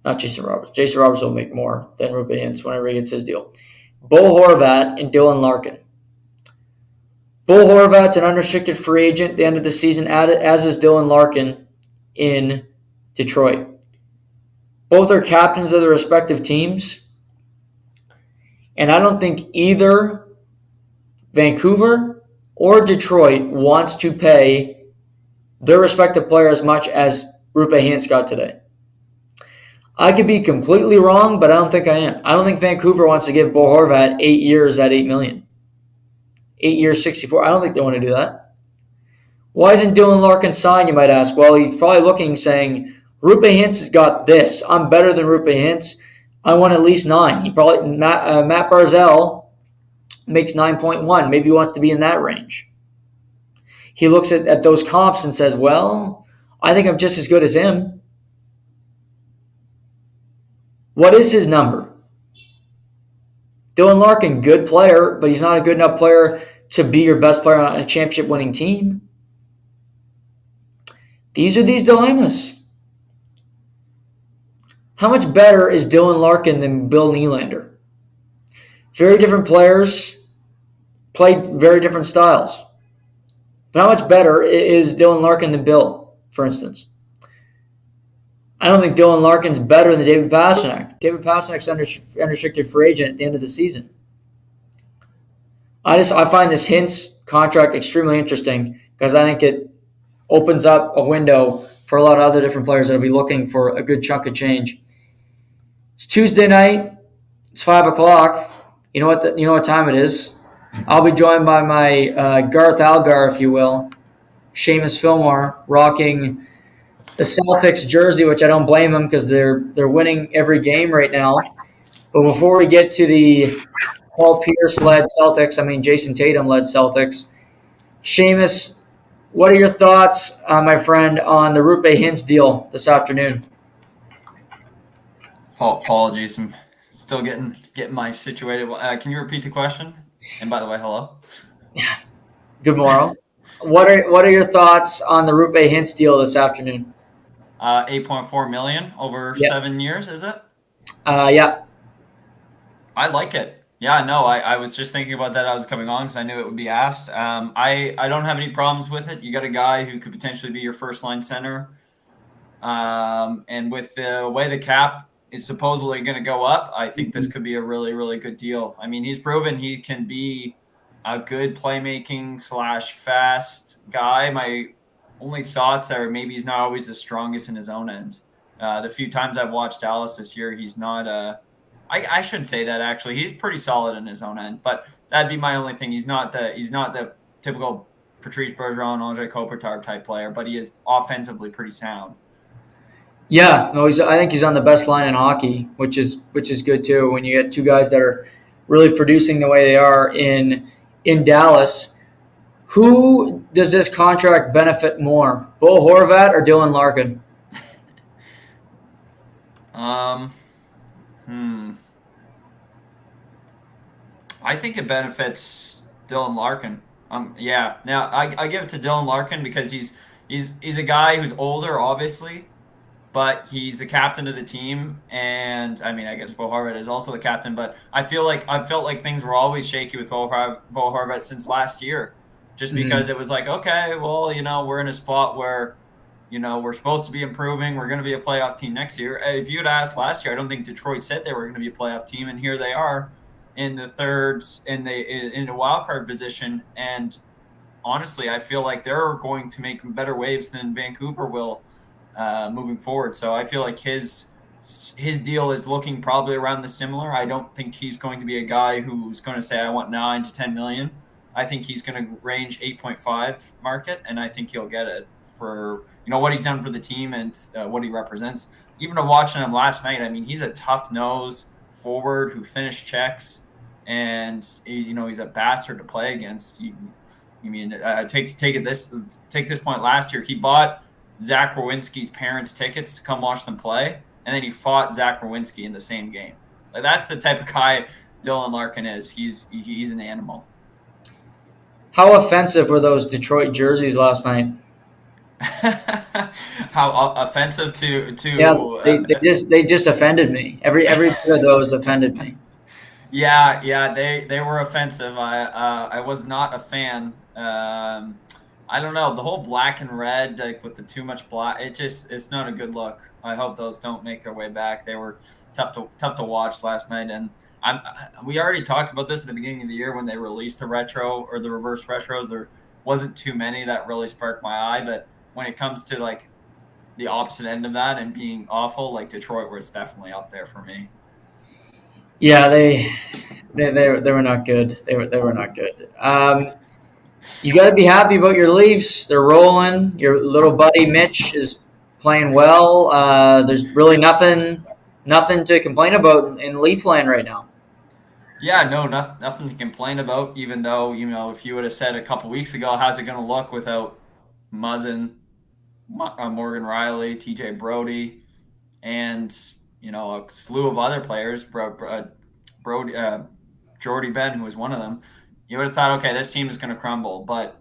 Not Jason Roberts. Jason Roberts will make more than Rupe Hintz whenever he gets his deal. Bo Horvat and Dylan Larkin. Bo Horvat's an unrestricted free agent at the end of the season, as is Dylan Larkin in Detroit. Both are captains of their respective teams. And I don't think either Vancouver or Detroit wants to pay their respective player as much as Rupe Hintz got today. I could be completely wrong, but I don't think I am. I don't think Vancouver wants to give Bo Horvat 8 years at $8 million. 8 years, 64. I don't think they want to do that. Why isn't Dylan Larkin signed, you might ask? Well, he's probably looking, saying, Rupe Hintz has got this. I'm better than Rupe Hintz. I want at least 9. Matt Barzal makes 9.1. Maybe he wants to be in that range. He looks at those comps and says, well, I think I'm just as good as him. What is his number? Dylan Larkin, good player, but he's not a good enough player to be your best player on a championship-winning team. These are these dilemmas. How much better is Dylan Larkin than Bill Nylander? Very different players, played very different styles. But how much better is Dylan Larkin than Bill, for instance? I don't think Dylan Larkin's better than David Pastrnak. David Pastrnak's unrestricted free agent at the end of the season. I find this Hintz contract extremely interesting because I think it opens up a window for a lot of other different players that will be looking for a good chunk of change. It's Tuesday night. It's 5 o'clock. You know what time it is. I'll be joined by my Garth Algar, if you will, Shamus Fillmore rocking the Celtics jersey, which I don't blame him because they're winning every game right now. But before we get to the Paul Pierce led Celtics, I mean Jason Tatum led Celtics, Shamus, what are your thoughts, my friend, on the Rupe Hintz deal this afternoon? Apologies, I'm still getting my situated. Can you repeat the question? And by the way, hello. Good morrow. What are your thoughts on the Rupe Hintz deal this afternoon? 8.4 million over Yeah. 7 years, is it? Yeah. I like it. Yeah, no, I was just thinking about that. I was coming on because I knew it would be asked. I don't have any problems with it. You got a guy who could potentially be your first line center. And with the way the cap is supposedly going to go up, I think this could be a really, really good deal. I mean, he's proven he can be a good playmaking / fast guy. My only thoughts are maybe he's not always the strongest in his own end. The few times I've watched Dallas this year, he's not I shouldn't say that actually. He's pretty solid in his own end, but that'd be my only thing. He's not the typical Patrice Bergeron, Andre Kopitar type player, but he is offensively pretty sound. Yeah, no, I think he's on the best line in hockey, which is good too. When you get two guys that are really producing the way they are in Dallas, who does this contract benefit more, Bo Horvat or Dylan Larkin? I think it benefits Dylan Larkin. Yeah. Now I give it to Dylan Larkin because he's a guy who's older, obviously, but he's the captain of the team, and I mean, I guess Bo Horvat is also the captain. But I felt like things were always shaky with Bo Horvat since last year, just because it was like, okay, well, we're in a spot where, we're supposed to be improving. We're going to be a playoff team next year. If you had asked last year, I don't think Detroit said they were going to be a playoff team, and here they are in the thirds in the wild card position. And honestly, I feel like they're going to make better waves than Vancouver will moving forward. So I feel like his deal is looking probably around the similar. I don't think he's going to be a guy who's going to say I want 9 to 10 million. I think he's going to range 8.5 market, and I think he'll get it for what he's done for the team and what he represents. Even watching him last night, I mean, he's a tough nose forward who finished checks, and he's a bastard to play against. Take this point last year. He bought Zach Rowinski's parents' tickets to come watch them play, and then he fought Zach Rowinski in the same game. Like, that's the type of guy Dylan Larkin is. He's an animal. How offensive were those Detroit jerseys last night? How offensive to Yeah, they just offended me. Every bit of those offended me. Yeah, they were offensive. I was not a fan. I don't know, the whole black and red, like with the too much black. It's not a good look. I hope those don't make their way back. They were tough to watch last night, and we already talked about this at the beginning of the year when they released the retro or the reverse retros. There wasn't too many that really sparked my eye, but when it comes to like the opposite end of that and being awful, like Detroit was definitely up there for me. Yeah, they were not good. They were not good. You got to be happy about your Leafs. They're rolling. Your little buddy Mitch is playing well. There's really nothing to complain about in Leafland right now. Yeah, no, nothing to complain about. Even though if you would have said a couple weeks ago, how's it going to look without Muzzin, Morgan Riley, TJ Brody, and a slew of other players, Brody, Jordy Ben, who was one of them, you would have thought, okay, this team is going to crumble. But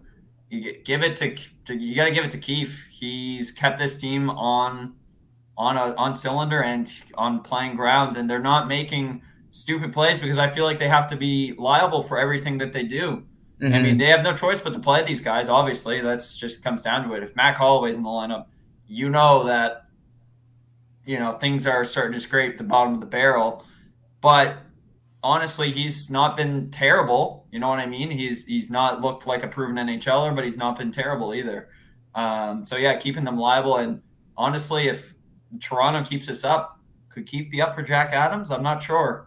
you got to give it to Keefe. He's kept this team on cylinder and on playing grounds, and they're not making stupid plays because I feel like they have to be liable for everything that they do. Mm-hmm. I mean, they have no choice but to play these guys. Obviously, that's just comes down to it. If Mac Holloway's in the lineup, that things are starting to scrape the bottom of the barrel. But honestly, he's not been terrible. You know what I mean? He's not looked like a proven NHLer, but he's not been terrible either. So yeah, keeping them liable. And honestly, if Toronto keeps this up, could Keefe be up for Jack Adams? I'm not sure.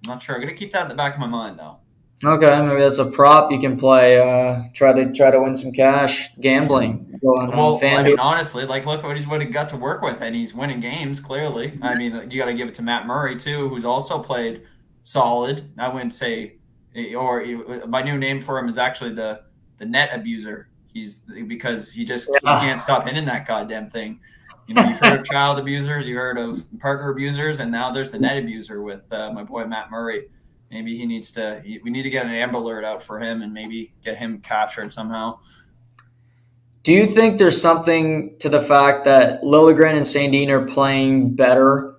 I'm going to keep that in the back of my mind, though. Okay, maybe that's a prop you can play. Try to win some cash gambling going on Well, I mean, FanDuel. honestly, like look what he got to work with, and he's winning games. Clearly, I mean, you got to give it to Matt Murray too, who's also played solid. I wouldn't say, or my new name for him is actually the net abuser. He's because he Yeah. can't stop hitting that goddamn thing. You know, you've heard of child abusers, you heard of partner abusers, and now there's the net abuser with my boy Matt Murray. Maybe he needs to. We need to get an Amber Alert out for him, and maybe get him captured somehow. Do you think there's something to the fact that Lilligren and Sandin are playing better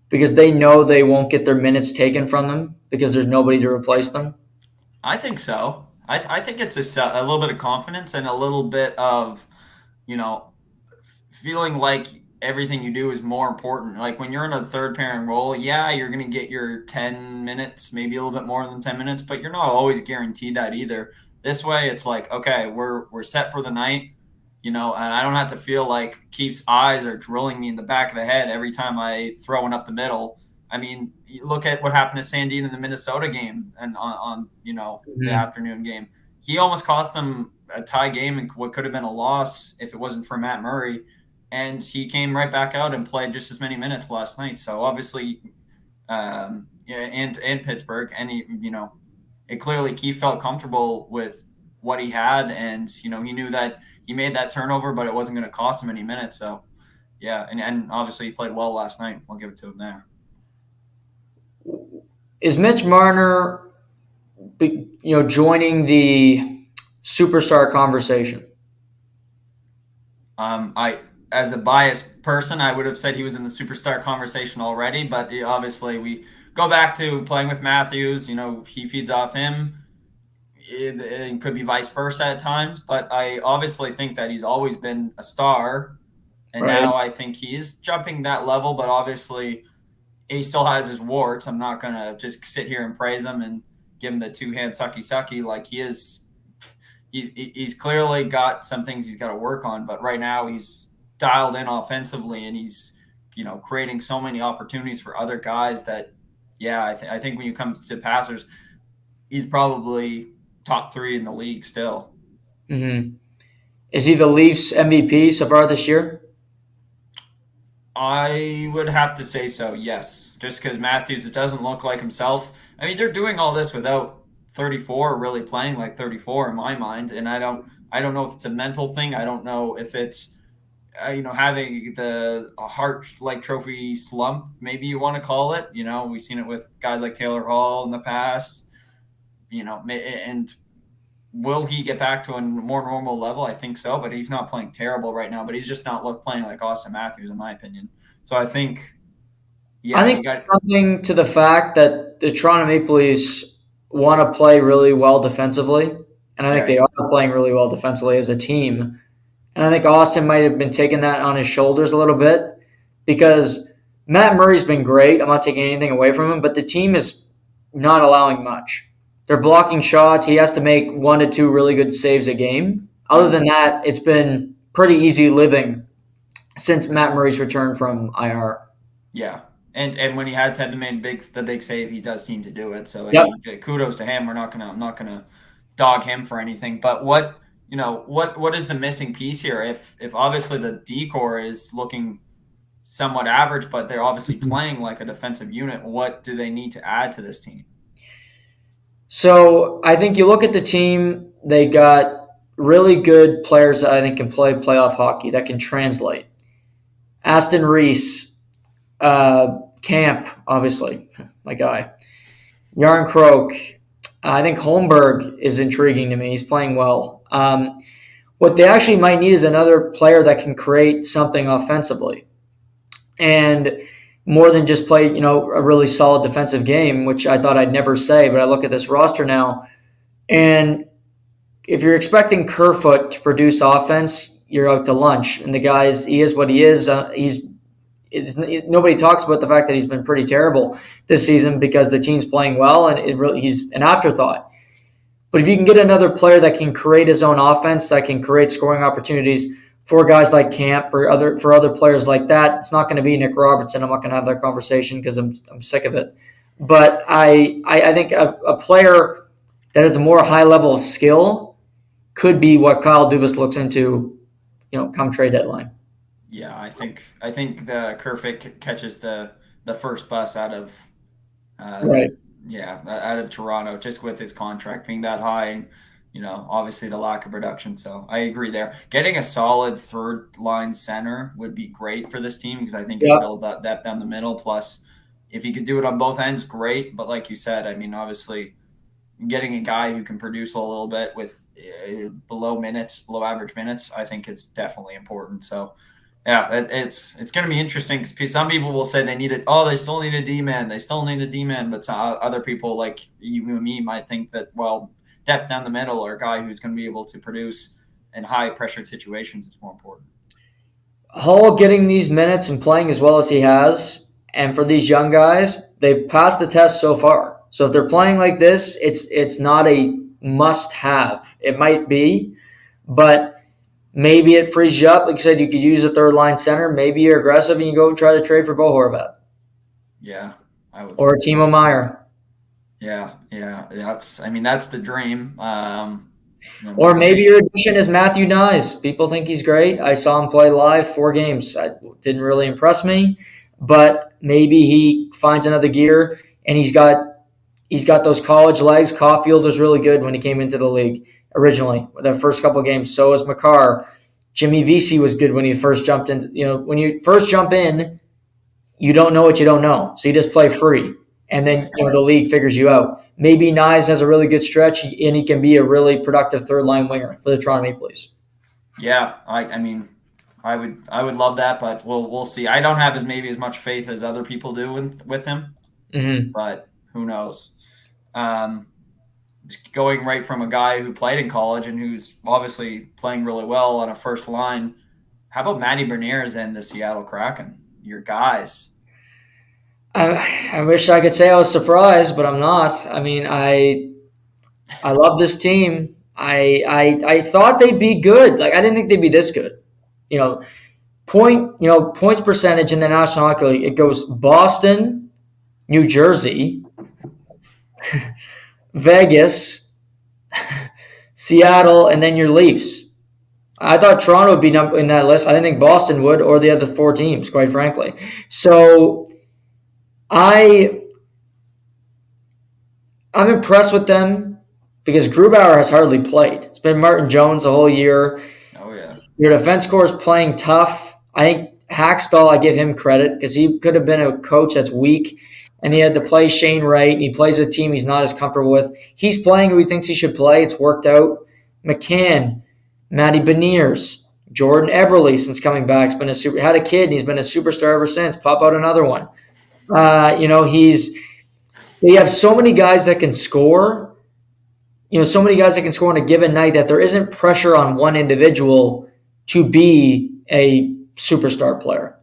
because they know they won't get their minutes taken from them because there's nobody to replace them? I think so. I think it's a little bit of confidence and a little bit of, you know, feeling like everything you do is more important. Like when you're in a third pairing role, yeah, you're going to get your 10 minutes, maybe a little bit more than 10 minutes, but you're not always guaranteed that either. This way, it's like, okay, we're set for the night, and I don't have to feel like Keith's eyes are drilling me in the back of the head every time I throw one up the middle. I mean, you look at what happened to Sandin in the Minnesota game and on the Mhm. afternoon game. He almost cost them a tie game and what could have been a loss if it wasn't for Matt Murray. And he came right back out and played just as many minutes last night. So obviously, yeah, and Pittsburgh, and it clearly Keith felt comfortable with what he had, and he knew that he made that turnover, but it wasn't going to cost him any minutes. So yeah, and obviously he played well last night. I'll give it to him there. Is Mitch Marner, joining the superstar conversation? I, as a biased person, I would have said he was in the superstar conversation already, but obviously we go back to playing with Matthews. He feeds off him. It could be vice versa at times, but I obviously think that he's always been a star, and Right. now I think he's jumping that level. But obviously, he still has his warts. I'm not gonna just sit here and praise him and give him the two-hand sucky like he is. He's clearly got some things he's got to work on, but right now he's dialed in offensively, and he's creating so many opportunities for other guys that I think when you come to passers, he's probably top 3 in the league still. Mm-hmm. Is he the Leafs MVP so far this year? I would have to say so, yes. Just because Matthews, it doesn't look like himself. I mean, they're doing all this without 34 really playing like 34 in my mind, and I don't know if it's a mental thing. I don't know if it's having the Hart like trophy slump, maybe you want to call it. We've seen it with guys like Taylor Hall in the past. And will he get back to a more normal level? I think so, but he's not playing terrible right now. But he's just not playing like Austin Matthews, in my opinion. So I think, I yeah, think he got. something to the fact that the Toronto Maple Leafs want to play really well defensively, and I think Yeah, they are playing really well defensively as a team. And I think Austin might have been taking that on his shoulders a little bit because Matt Murray's been great. I'm not taking anything away from him, but the team is not allowing much. They're blocking shots. He has to make 1 to 2 really good saves a game. Other than that, it's been pretty easy living since Matt Murray's return from IR. yeah. And when he had to make the big save, he does seem to do it. So I Yep. mean, kudos to him. I'm not gonna dog him for anything. But what is the missing piece here? If obviously the decor is looking somewhat average, but they're obviously playing like a defensive unit, what do they need to add to this team? So I think you look at the team, they got really good players that I think can play playoff hockey, that can translate. Aston Reese, Camp, obviously, my guy. Yarn Croak. I think Holmberg is intriguing to me. He's playing well. What they actually might need is another player that can create something offensively. And more than just play, a really solid defensive game, which I thought I'd never say, but I look at this roster now, and if you're expecting Kerfoot to produce offense, you're out to lunch. And the guy's, he is what he is. Nobody talks about the fact that he's been pretty terrible this season because the team's playing well, and he's an afterthought. But if you can get another player that can create his own offense, that can create scoring opportunities for guys like Camp, for other players like that, it's not going to be Nick Robertson. I'm not going to have that conversation because I'm sick of it. But I think a player that has a more high level of skill could be what Kyle Dubas looks into, come trade deadline. Yeah, I think the Kerfoot catches the first bus out of Right. out of Toronto, just with his contract being that high and obviously the lack of production. So I agree there. Getting a solid third line center would be great for this team because I think it'd build that depth down the middle. Plus, if you could do it on both ends, great. But like you said, I mean, obviously, getting a guy who can produce a little bit with below average minutes, I think is definitely important. So yeah, it's going to be interesting because some people will say they still need a D-man. They still need a D-man. But other people like you and me might think that, well, depth down the middle or a guy who's going to be able to produce in high-pressure situations is more important. Hull getting these minutes and playing as well as he has, and for these young guys, they've passed the test so far. So if they're playing like this, it's not a must-have. It might be, but maybe it frees you up. Like you said, you could use a third-line center. Maybe you're aggressive and you go try to trade for Bo Horvat. Yeah, I would. Or Timo Meier. Yeah. That's the dream. Or maybe your addition is Matthew Knies. People think he's great. I saw him play live 4 games. It didn't really impress me, but maybe he finds another gear and he's got those college legs. Caulfield was really good when he came into the league originally, the first couple of games. So was Makar. Jimmy Vesey was good when he first jumped in. When you first jump in, you don't know what you don't know. So you just play free. And then the league figures you out. Maybe Knies has a really good stretch, and he can be a really productive third-line winger for the Toronto Maple Leafs. Yeah, I would love that, but we'll see. I don't have as much faith as other people do with him, but who knows? Going right from a guy who played in college and who's obviously playing really well on a first line. How about Matty Beniers and the Seattle Kraken? Your guys. I wish I could say I was surprised, but I'm not. I mean, I love this team. I thought they'd be good. Like I didn't think they'd be this good. Points percentage in the National Hockey League. It goes Boston, New Jersey, Vegas, Seattle, and then your Leafs. I thought Toronto would be in that list. I didn't think Boston would, or the other 4 teams, quite frankly. So I'm impressed with them because Grubauer has hardly played. It's been Martin Jones the whole year. Oh, yeah. Your defense core is playing tough. I think Hackstall, I give him credit because he could have been a coach that's weak, and he had to play Shane Wright, and he plays a team he's not as comfortable with. He's playing who he thinks he should play. It's worked out. McCann, Matty Beniers, Jordan Eberle, since coming back, had a kid, and he's been a superstar ever since. Pop out another one. They have so many guys that can score. So many guys that can score on a given night that there isn't pressure on one individual to be a superstar player.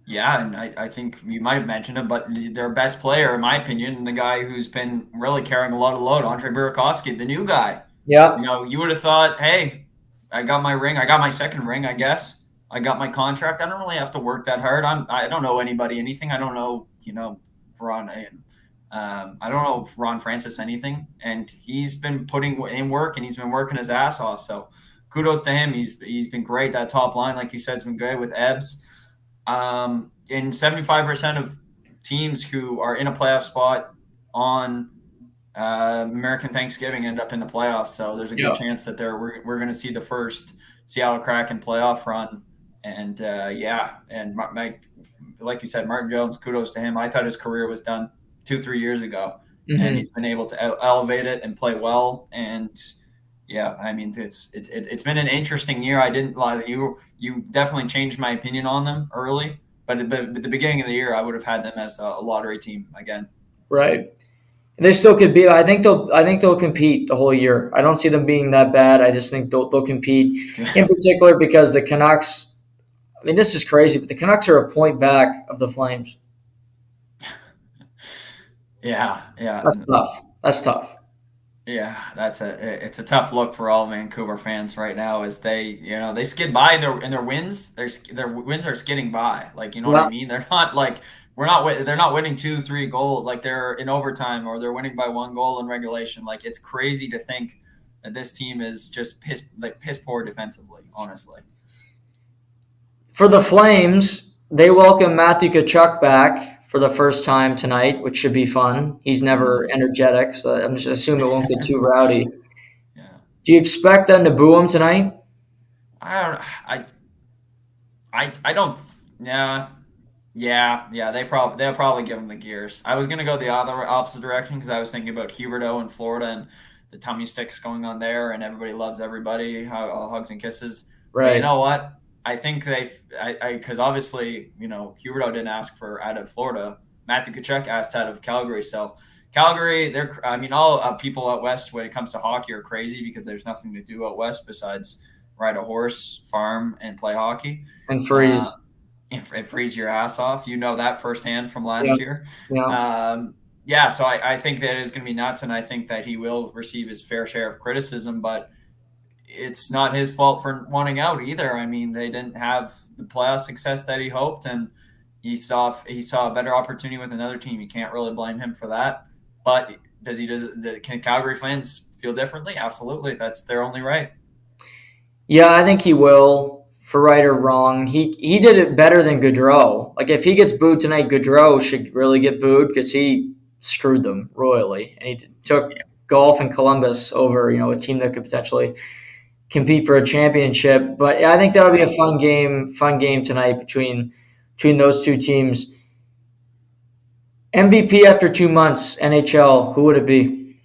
Yeah, and I think you might have mentioned him, but their best player, in my opinion, the guy who's been really carrying a lot of load, Andre Burakovsky, the new guy. Yeah. You would have thought, hey, I got my ring. I got my second ring, I guess. I got my contract. I don't really have to work that hard. I don't know anybody anything. I don't know, Ron. I don't know Ron Francis anything, and he's been putting in work and he's been working his ass off. So kudos to him. He's been great. That top line, like you said, has been good with Ebbs. And 75% of teams who are in a playoff spot on American Thanksgiving end up in the playoffs. So there's a good chance that we're going to see the first Seattle Kraken playoff run. And and Mike, like you said, Martin Jones, kudos to him. I thought his career was done 2-3 years ago, and he's been able to elevate it and play well. And yeah, I mean, it's been an interesting year. I didn't lie. You definitely changed my opinion on them early, but at the beginning of the year, I would have had them as a lottery team again. Right. They still could be. I think they'll compete the whole year. I don't see them being that bad. I just think they'll compete in particular because the Canucks. I mean, this is crazy, but the Canucks are a point back of the Flames. Yeah. That's tough. Yeah, it's a tough look for all Vancouver fans right now as they skid by in their wins. Their wins are skidding by. Like, you know what I Yeah. mean? They're not like they're not winning 2, 3 goals like they're in overtime, or they're winning by 1 goal in regulation. Like, it's crazy to think that this team is just piss poor defensively, honestly. For the Flames, they welcome Matthew Tkachuk back for the first time tonight, which should be fun. He's never Mm. energetic, so I'm just assuming it won't get too rowdy. Yeah. Do you expect them to boo him tonight? I don't I don't yeah. Yeah, they'll probably give him the gears. I was gonna go the other opposite direction because I was thinking about Huberto in Florida and the tummy sticks going on there, and everybody loves everybody, hugs and kisses. But you Right. know what? I think because obviously, Huberto didn't ask for out of Florida. Matthew Tkachuk asked out of Calgary, so Calgary, I mean, all people out west when it comes to hockey are crazy because there's nothing to do out west besides ride a horse, farm, and play hockey. And Uh, freeze. and freeze your ass off. You know that firsthand from Yeah. last year. Yeah. Yeah, so I think that is going to be nuts, and I think that he will receive his fair share of criticism, but it's not his fault for wanting out either. I mean, they didn't have the playoff success that he hoped, and he saw a better opportunity with another team. You can't really blame him for that. But can Calgary fans feel differently? Absolutely. That's their only right. Yeah, I think he will. For right or wrong, he did it better than Gaudreau. Like if he gets booed tonight, Gaudreau should really get booed because he screwed them royally, and he took golf and Columbus over a team that could potentially compete for a championship. But yeah, I think that'll be a fun game tonight between those two teams. MVP after 2 months, NHL. Who would it be?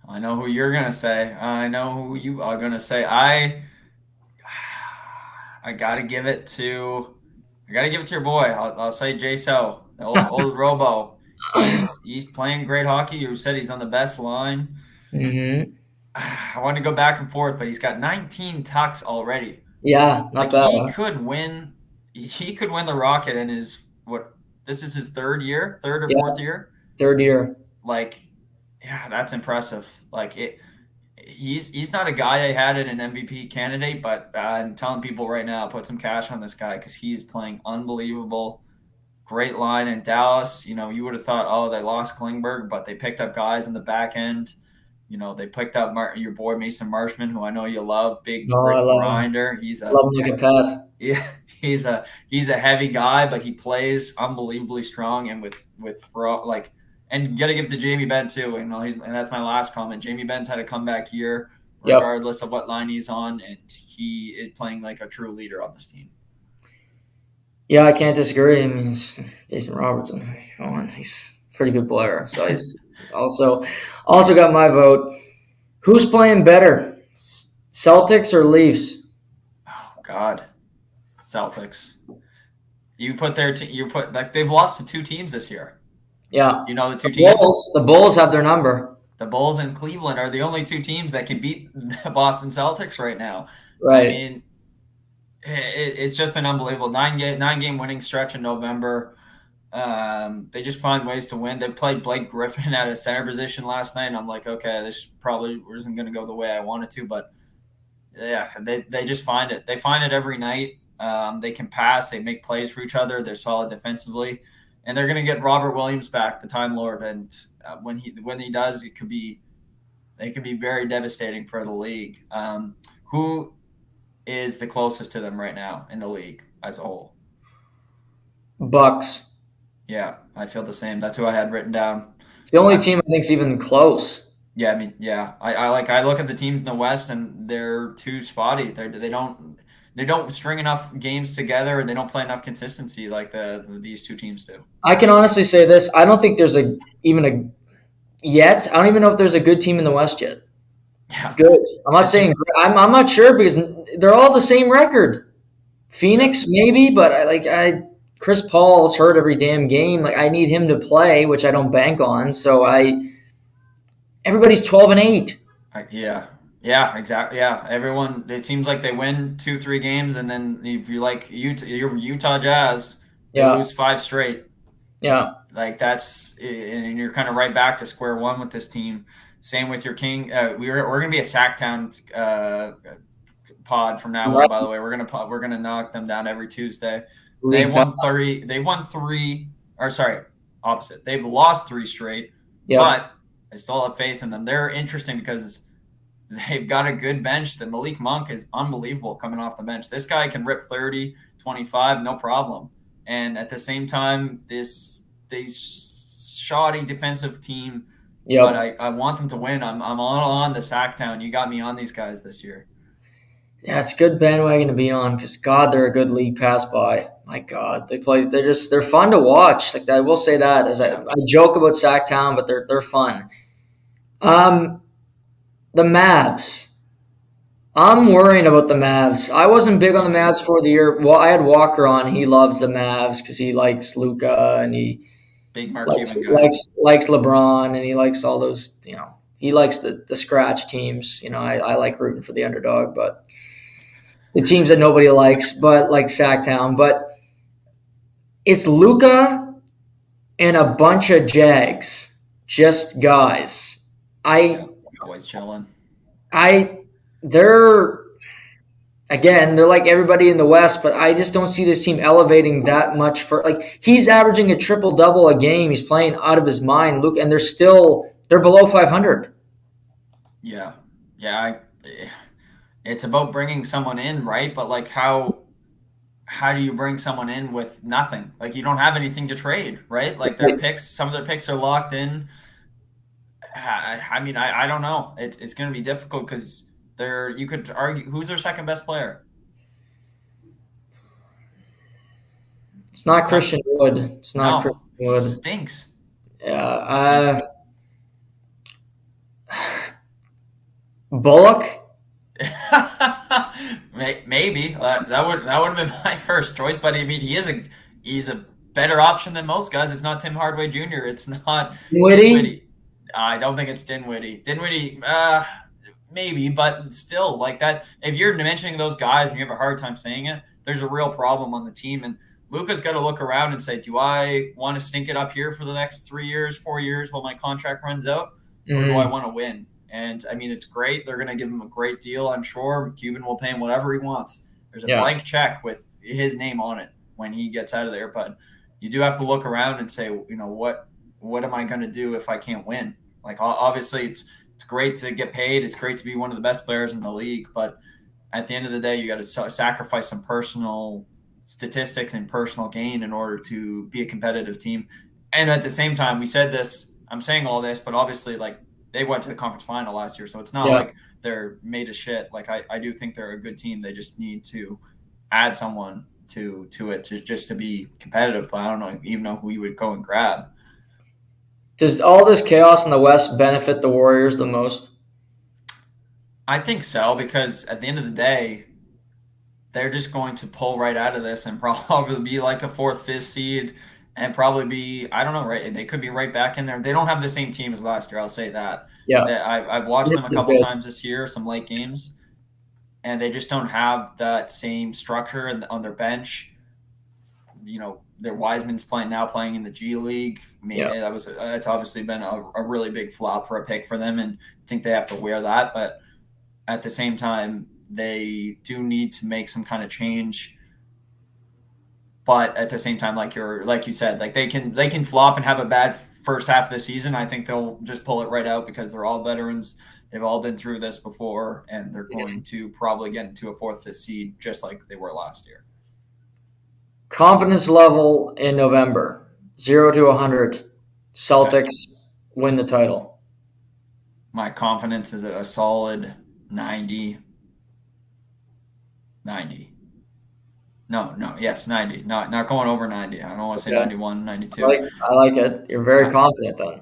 I know who you're gonna say. I know who you are gonna say. I gotta give it to your boy. I'll say Jay So, the old Robo. He's playing great hockey. You said he's on the best line. Hmm. I want to go back and forth, but he's got 19 tucks already. Yeah, not Like, bad. Huh? he could win the Rocket in his what? This is his third or Yeah, fourth year. third year. Like, yeah, that's impressive. Like, he's not a guy I had in an MVP candidate, but I'm telling people right now, put some cash on this guy because he's playing unbelievable. Great line in Dallas. You would have thought, oh, they lost Klingberg, but they picked up guys in the back end. They picked up your boy Mason Marshman, who I know you love, big No, I grit love him. grinder. Love him like a pet. Yeah, he's a heavy guy, but he plays unbelievably strong and with for like, and you got to give it to Jamie Benn too. And that's my last comment. Jamie Benn's had a comeback year, Yep. regardless of what line he's on, and he is playing like a true leader on this team. Yeah, I can't disagree. I mean, Jason Robertson. Come on, he's a pretty good player. So he's also got my vote. Who's playing better, Celtics or Leafs? Oh God, Celtics. You put like they've lost to two teams this year. Yeah, You know the the two teams. Bulls. The Bulls have their number. The Bulls and Cleveland are the only two teams that can beat the Boston Celtics right now. I Right. mean, it's just been unbelievable. Nine game winning stretch in November. They just find ways to win. They played Blake Griffin at a center position last night, and I'm like, okay, this probably isn't going to go the way I wanted to, but yeah, they just find it. They find it every night. They can pass. They make plays for each other. They're solid defensively, and they're going to get Robert Williams back, the Time Lord. And when he does, it can be very devastating for the league. Who is the closest to them right now in the league as a whole? Bucks. Yeah, I feel the same. That's who I had written down. It's the only I, team I think's even close. yeah, I mean, yeah, I look at the teams in the West and they're too spotty. They don't string enough games together and they don't play enough consistency like these two teams do. I can honestly say this: I don't think there's even a yet. I don't even know if there's a good team in the West yet. Yeah, Good. I'm not it's saying I'm not sure because they're all the same record. yeah, Phoenix maybe, but I Chris Paul's hurt every damn game. Like I need him to play, which I don't bank on. So everybody's 12-8. yeah, yeah, exactly. Yeah, everyone. It seems like they win 2, 3 games, and then if you like your Utah Jazz, they Yeah, lose 5 straight. yeah. Like, and you're kind of right back to square one with this team. Same with your King. We're going to be a Sacktown pod from now on. Right. By the way, we're gonna knock them down every Tuesday. They've League Pass. won 30. They've won three. Or sorry, opposite. They've lost three straight, Yep. but I still have faith in them. They're interesting because they've got a good bench. The Malik Monk is unbelievable coming off the bench. This guy can rip 30, 25, no problem. And at the same time, this shoddy defensive team, but Yep. I want them to win. I'm all on the Sacktown. You got me on these guys this year. Yeah, it's a good bandwagon to be on because God, they're a good league pass by. My God, they play. They're fun to watch. Like I will say that as Yeah. I joke about Sacktown, but they're fun. Um, the Mavs. I'm worrying about the Mavs. I wasn't big on the Mavs for the year. Well, I had Walker on. He loves the Mavs because he likes Luca and he Big Mark likes Cuban guy. likes LeBron and he likes all those. He likes the scratch teams. I like rooting for the underdog, but the teams that nobody likes, but like Sacktown. But it's Luca and a bunch of Jags, just guys. Yeah, boys chilling. They're again, they're like everybody in the West, but I just don't see this team elevating that much for like he's averaging a triple double a game. He's playing out of his mind, Luke, and they're below 500. Yeah, yeah. It's about bringing someone in, right? But like, how do you bring someone in with nothing? Like, you don't have anything to trade, right? Like their picks, some of their picks are locked in. I mean, I don't know. It's going to be difficult because you could argue who's their second best player. It's not Christian Wood. It's not No, Christian he Wood. stinks. Yeah. Bullock. Maybe that would have been my first choice, but I mean he's a better option than most guys. It's not Tim Hardaway Jr. It's not Dinwiddie. I don't think it's Dinwiddie. Dinwiddie, maybe, but still, like that. If you're mentioning those guys and you have a hard time saying it, there's a real problem on the team. And Luka's got to look around and say, do I want to stink it up here for the next 3 years, 4 years while my contract runs out, or do I want to win? And I mean, it's great. They're going to give him a great deal, I'm sure. Cuban will pay him whatever he wants. There's a blank check with his name on it when he gets out of there. But you do have to look around and say, what am I going to do if I can't win? Like, obviously, it's great to get paid. It's great to be one of the best players in the league. But at the end of the day, you got to sacrifice some personal statistics and personal gain in order to be a competitive team. And at the same time, we said this, I'm saying all this, but obviously, like, they went to the conference final last year, so it's not like they're made of shit. Like, I do think they're a good team. They just need to add someone to it to be competitive. But I don't even know who you would go and grab. Does all this chaos in the West benefit the Warriors the most? I think so, because at the end of the day, they're just going to pull right out of this and probably be like a 4th, 5th seed. And probably be, I don't know, right? They could be right back in there. They don't have the same team as last year. I'll say that. Yeah. I've watched them a couple times this year, some late games, and they just don't have that same structure on their bench. Their Wiseman's playing in the G League. I mean, it's obviously been a really big flop for a pick for them, and I think they have to wear that. But at the same time, they do need to make some kind of change. But at the same time, like you said, like they can flop and have a bad first half of the season. I think they'll just pull it right out because they're all veterans. They've all been through this before, and they're going to probably get into a 4th, 5th seed just like they were last year. Confidence level in November, 0 to 100. Celtics win the title. My confidence is a solid 90. 90. No, yes, 90. Not going over 90. I don't want to say 91, 92. I like it. You're very confident then.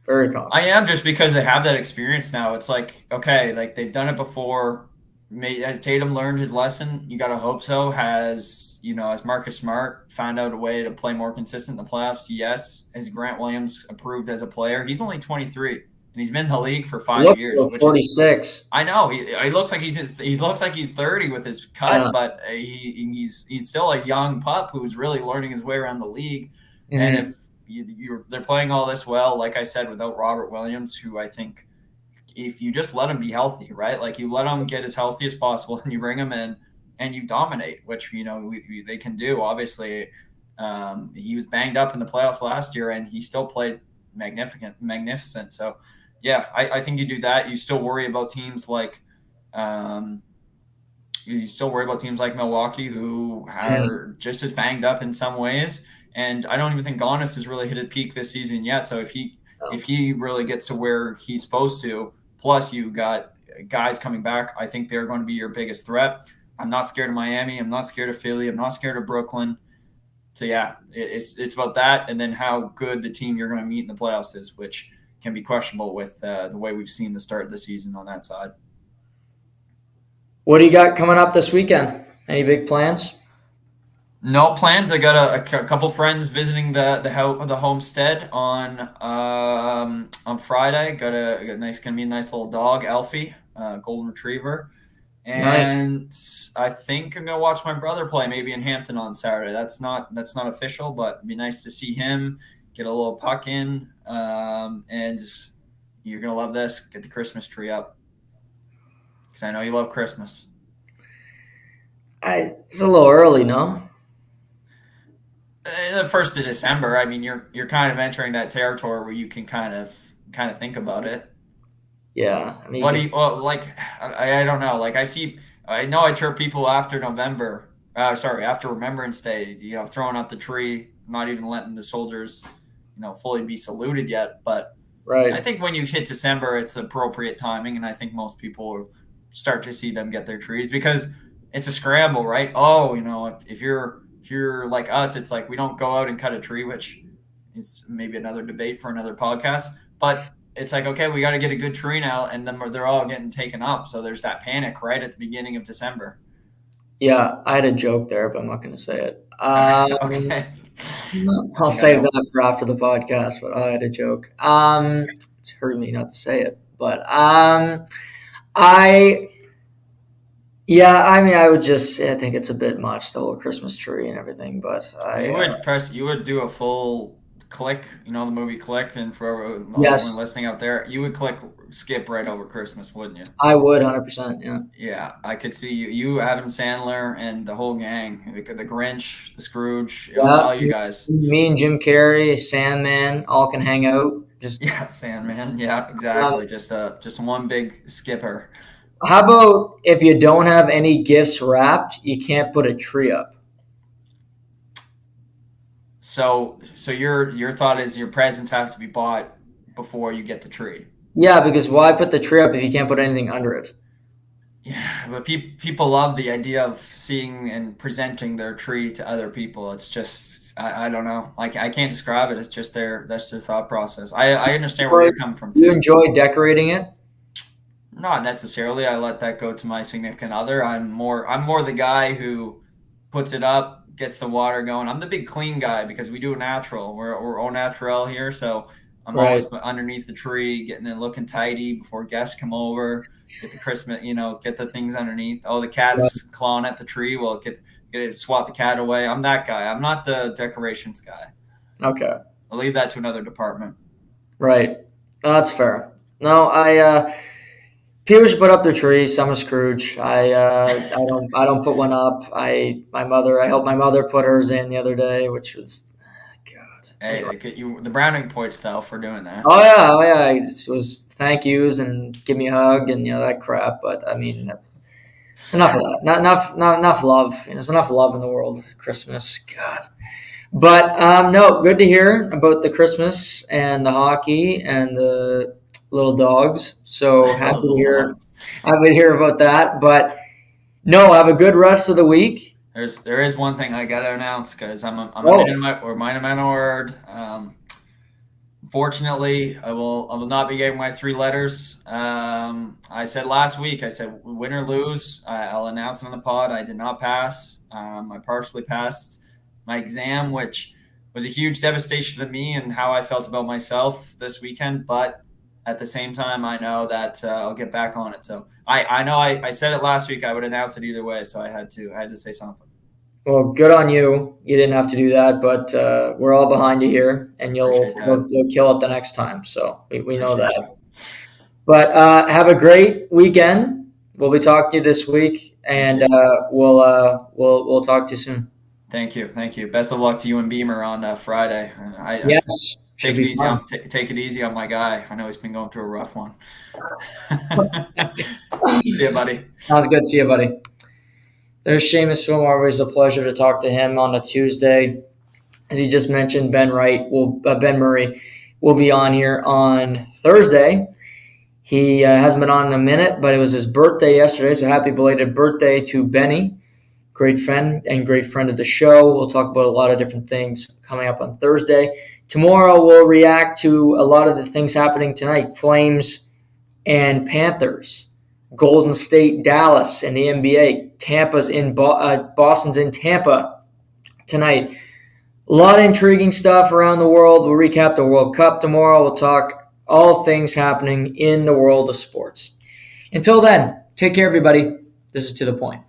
Very confident. I am, just because they have that experience now. It's like, okay, like they've done it before. Has Tatum learned his lesson? You got to hope so. Has Marcus Smart found out a way to play more consistent in the playoffs? Yes. Has Grant Williams improved as a player? He's only 23, and he's been in the league for 5 years. 46. I know. He looks like he's 30 with his cut, but he's still a young pup who's really learning his way around the league. Mm-hmm. And if they're playing all this well, like I said, without Robert Williams, who I think if you just let him be healthy, right? Like you let him get as healthy as possible, and you bring him in and you dominate, which they can do. Obviously, he was banged up in the playoffs last year, and he still played magnificent. So, yeah, I think you do that. You still worry about teams like. You still worry about teams like Milwaukee, who are just as banged up in some ways. And I don't even think Giannis has really hit a peak this season yet. So if he really gets to where he's supposed to, plus you got guys coming back, I think they're going to be your biggest threat. I'm not scared of Miami. I'm not scared of Philly. I'm not scared of Brooklyn. So yeah, it's about that, and then how good the team you're going to meet in the playoffs is, which can be questionable with the way we've seen the start of the season on that side. What do you got coming up this weekend? Any big plans? No plans. I got a couple friends visiting the homestead on Friday. Got a nice, gonna be a nice little dog, Elfie, golden retriever, Nice. and I think I'm gonna watch my brother play maybe in Hampton on Saturday. That's not official, but it'd be nice to see him get a little puck in, and you're gonna love this. Get the Christmas tree up because I know you love Christmas. It's a little early, no? The 1st of December. I mean, you're kind of entering that territory where you can kind of think about it. Yeah. I mean, What do you like? I don't know. Like I know I chirp people after November. Sorry, after Remembrance Day. Throwing out the tree, not even letting the soldiers, fully be saluted yet. But right. I think when you hit December, it's appropriate timing, and I think most people will start to see them get their trees because it's a scramble, right? Oh, if you're like us, it's like we don't go out and cut a tree, which is maybe another debate for another podcast. But it's like, okay, we got to get a good tree now, and then they're all getting taken up. So there's that panic right at the beginning of December. Yeah, I had a joke there, but I'm not going to say it. Okay. I'll save that for after the podcast, but I had a joke. It's hurting me not to say it, but I think it's a bit much, the whole Christmas tree and everything, but You would do a full Click, the movie Click, and for everyone yes, listening out there, you would skip right over Christmas, wouldn't you? I would 100%. Yeah. Yeah, I could see you, Adam Sandler, and the whole gang, the Grinch, the Scrooge, all you guys. Me and Jim Carrey, Sandman, all can hang out. Yeah, Sandman. Yeah, exactly. Just one big skipper. How about if you don't have any gifts wrapped, you can't put a tree up? So your thought is your presents have to be bought before you get the tree. Yeah, because why put the tree up if you can't put anything under it? Yeah, but people love the idea of seeing and presenting their tree to other people. It's just I don't know. Like I can't describe it. It's just that's their thought process. I understand where you're coming from too. You enjoy decorating it? Not necessarily. I let that go to my significant other. I'm more the guy who puts it up, gets the water going. I'm the big clean guy because we do natural. We're au naturel here, so I'm always underneath the tree, getting it looking tidy before guests come over. Get the Christmas, get the things underneath. Oh, the cat's clawing at the tree. Well, get it, swat the cat away. I'm that guy. I'm not the decorations guy. Okay. I'll leave that to another department. Right. No, that's fair. No, people should put up their trees. I'm a Scrooge. I don't put one up. I helped my mother put hers in the other day, which was God. Hey, they get you the browning points though for doing that. Oh yeah. It was thank yous and give me a hug and that crap. But I mean that's enough of that. Not enough love. There's enough love in the world. Christmas, God. But no, good to hear about the Christmas and the hockey and the little dogs. So happy to hear about that. But no, have a good rest of the week. There is one thing I gotta announce because I'm a man of word. Fortunately, I will not be getting my 3 letters. I said last week, win or lose, I'll announce it on the pod. I did not pass. I partially passed my exam, which was a huge devastation to me and how I felt about myself this weekend. But at the same time, I know that I'll get back on it. So I know I said it last week. I would announce it either way. So I had to say something. Well, good on you. You didn't have to do that, but we're all behind you here, and you'll kill it the next time. So we know that. But have a great weekend. We'll be talking to you this week, and we'll talk to you soon. Thank you. Best of luck to you and Beamer on Friday. Yes, should Take it be easy. fun. Take it easy on my guy. I know he's been going through a rough one. See ya, buddy. Sounds good. See you, buddy. There's Shamus Fillmore. Always a pleasure to talk to him on a Tuesday. As you just mentioned, Ben Murray will be on here on Thursday. He hasn't been on in a minute, but it was his birthday yesterday, so happy belated birthday to Benny. Great friend and great friend of the show. We'll talk about a lot of different things coming up on Thursday. Tomorrow we'll react to a lot of the things happening tonight. Flames and Panthers. Golden State, Dallas in the NBA. Boston's in Tampa tonight. A lot of intriguing stuff around the world. We'll recap the World Cup tomorrow. We'll talk all things happening in the world of sports. Until then, take care, everybody. This is To The Point.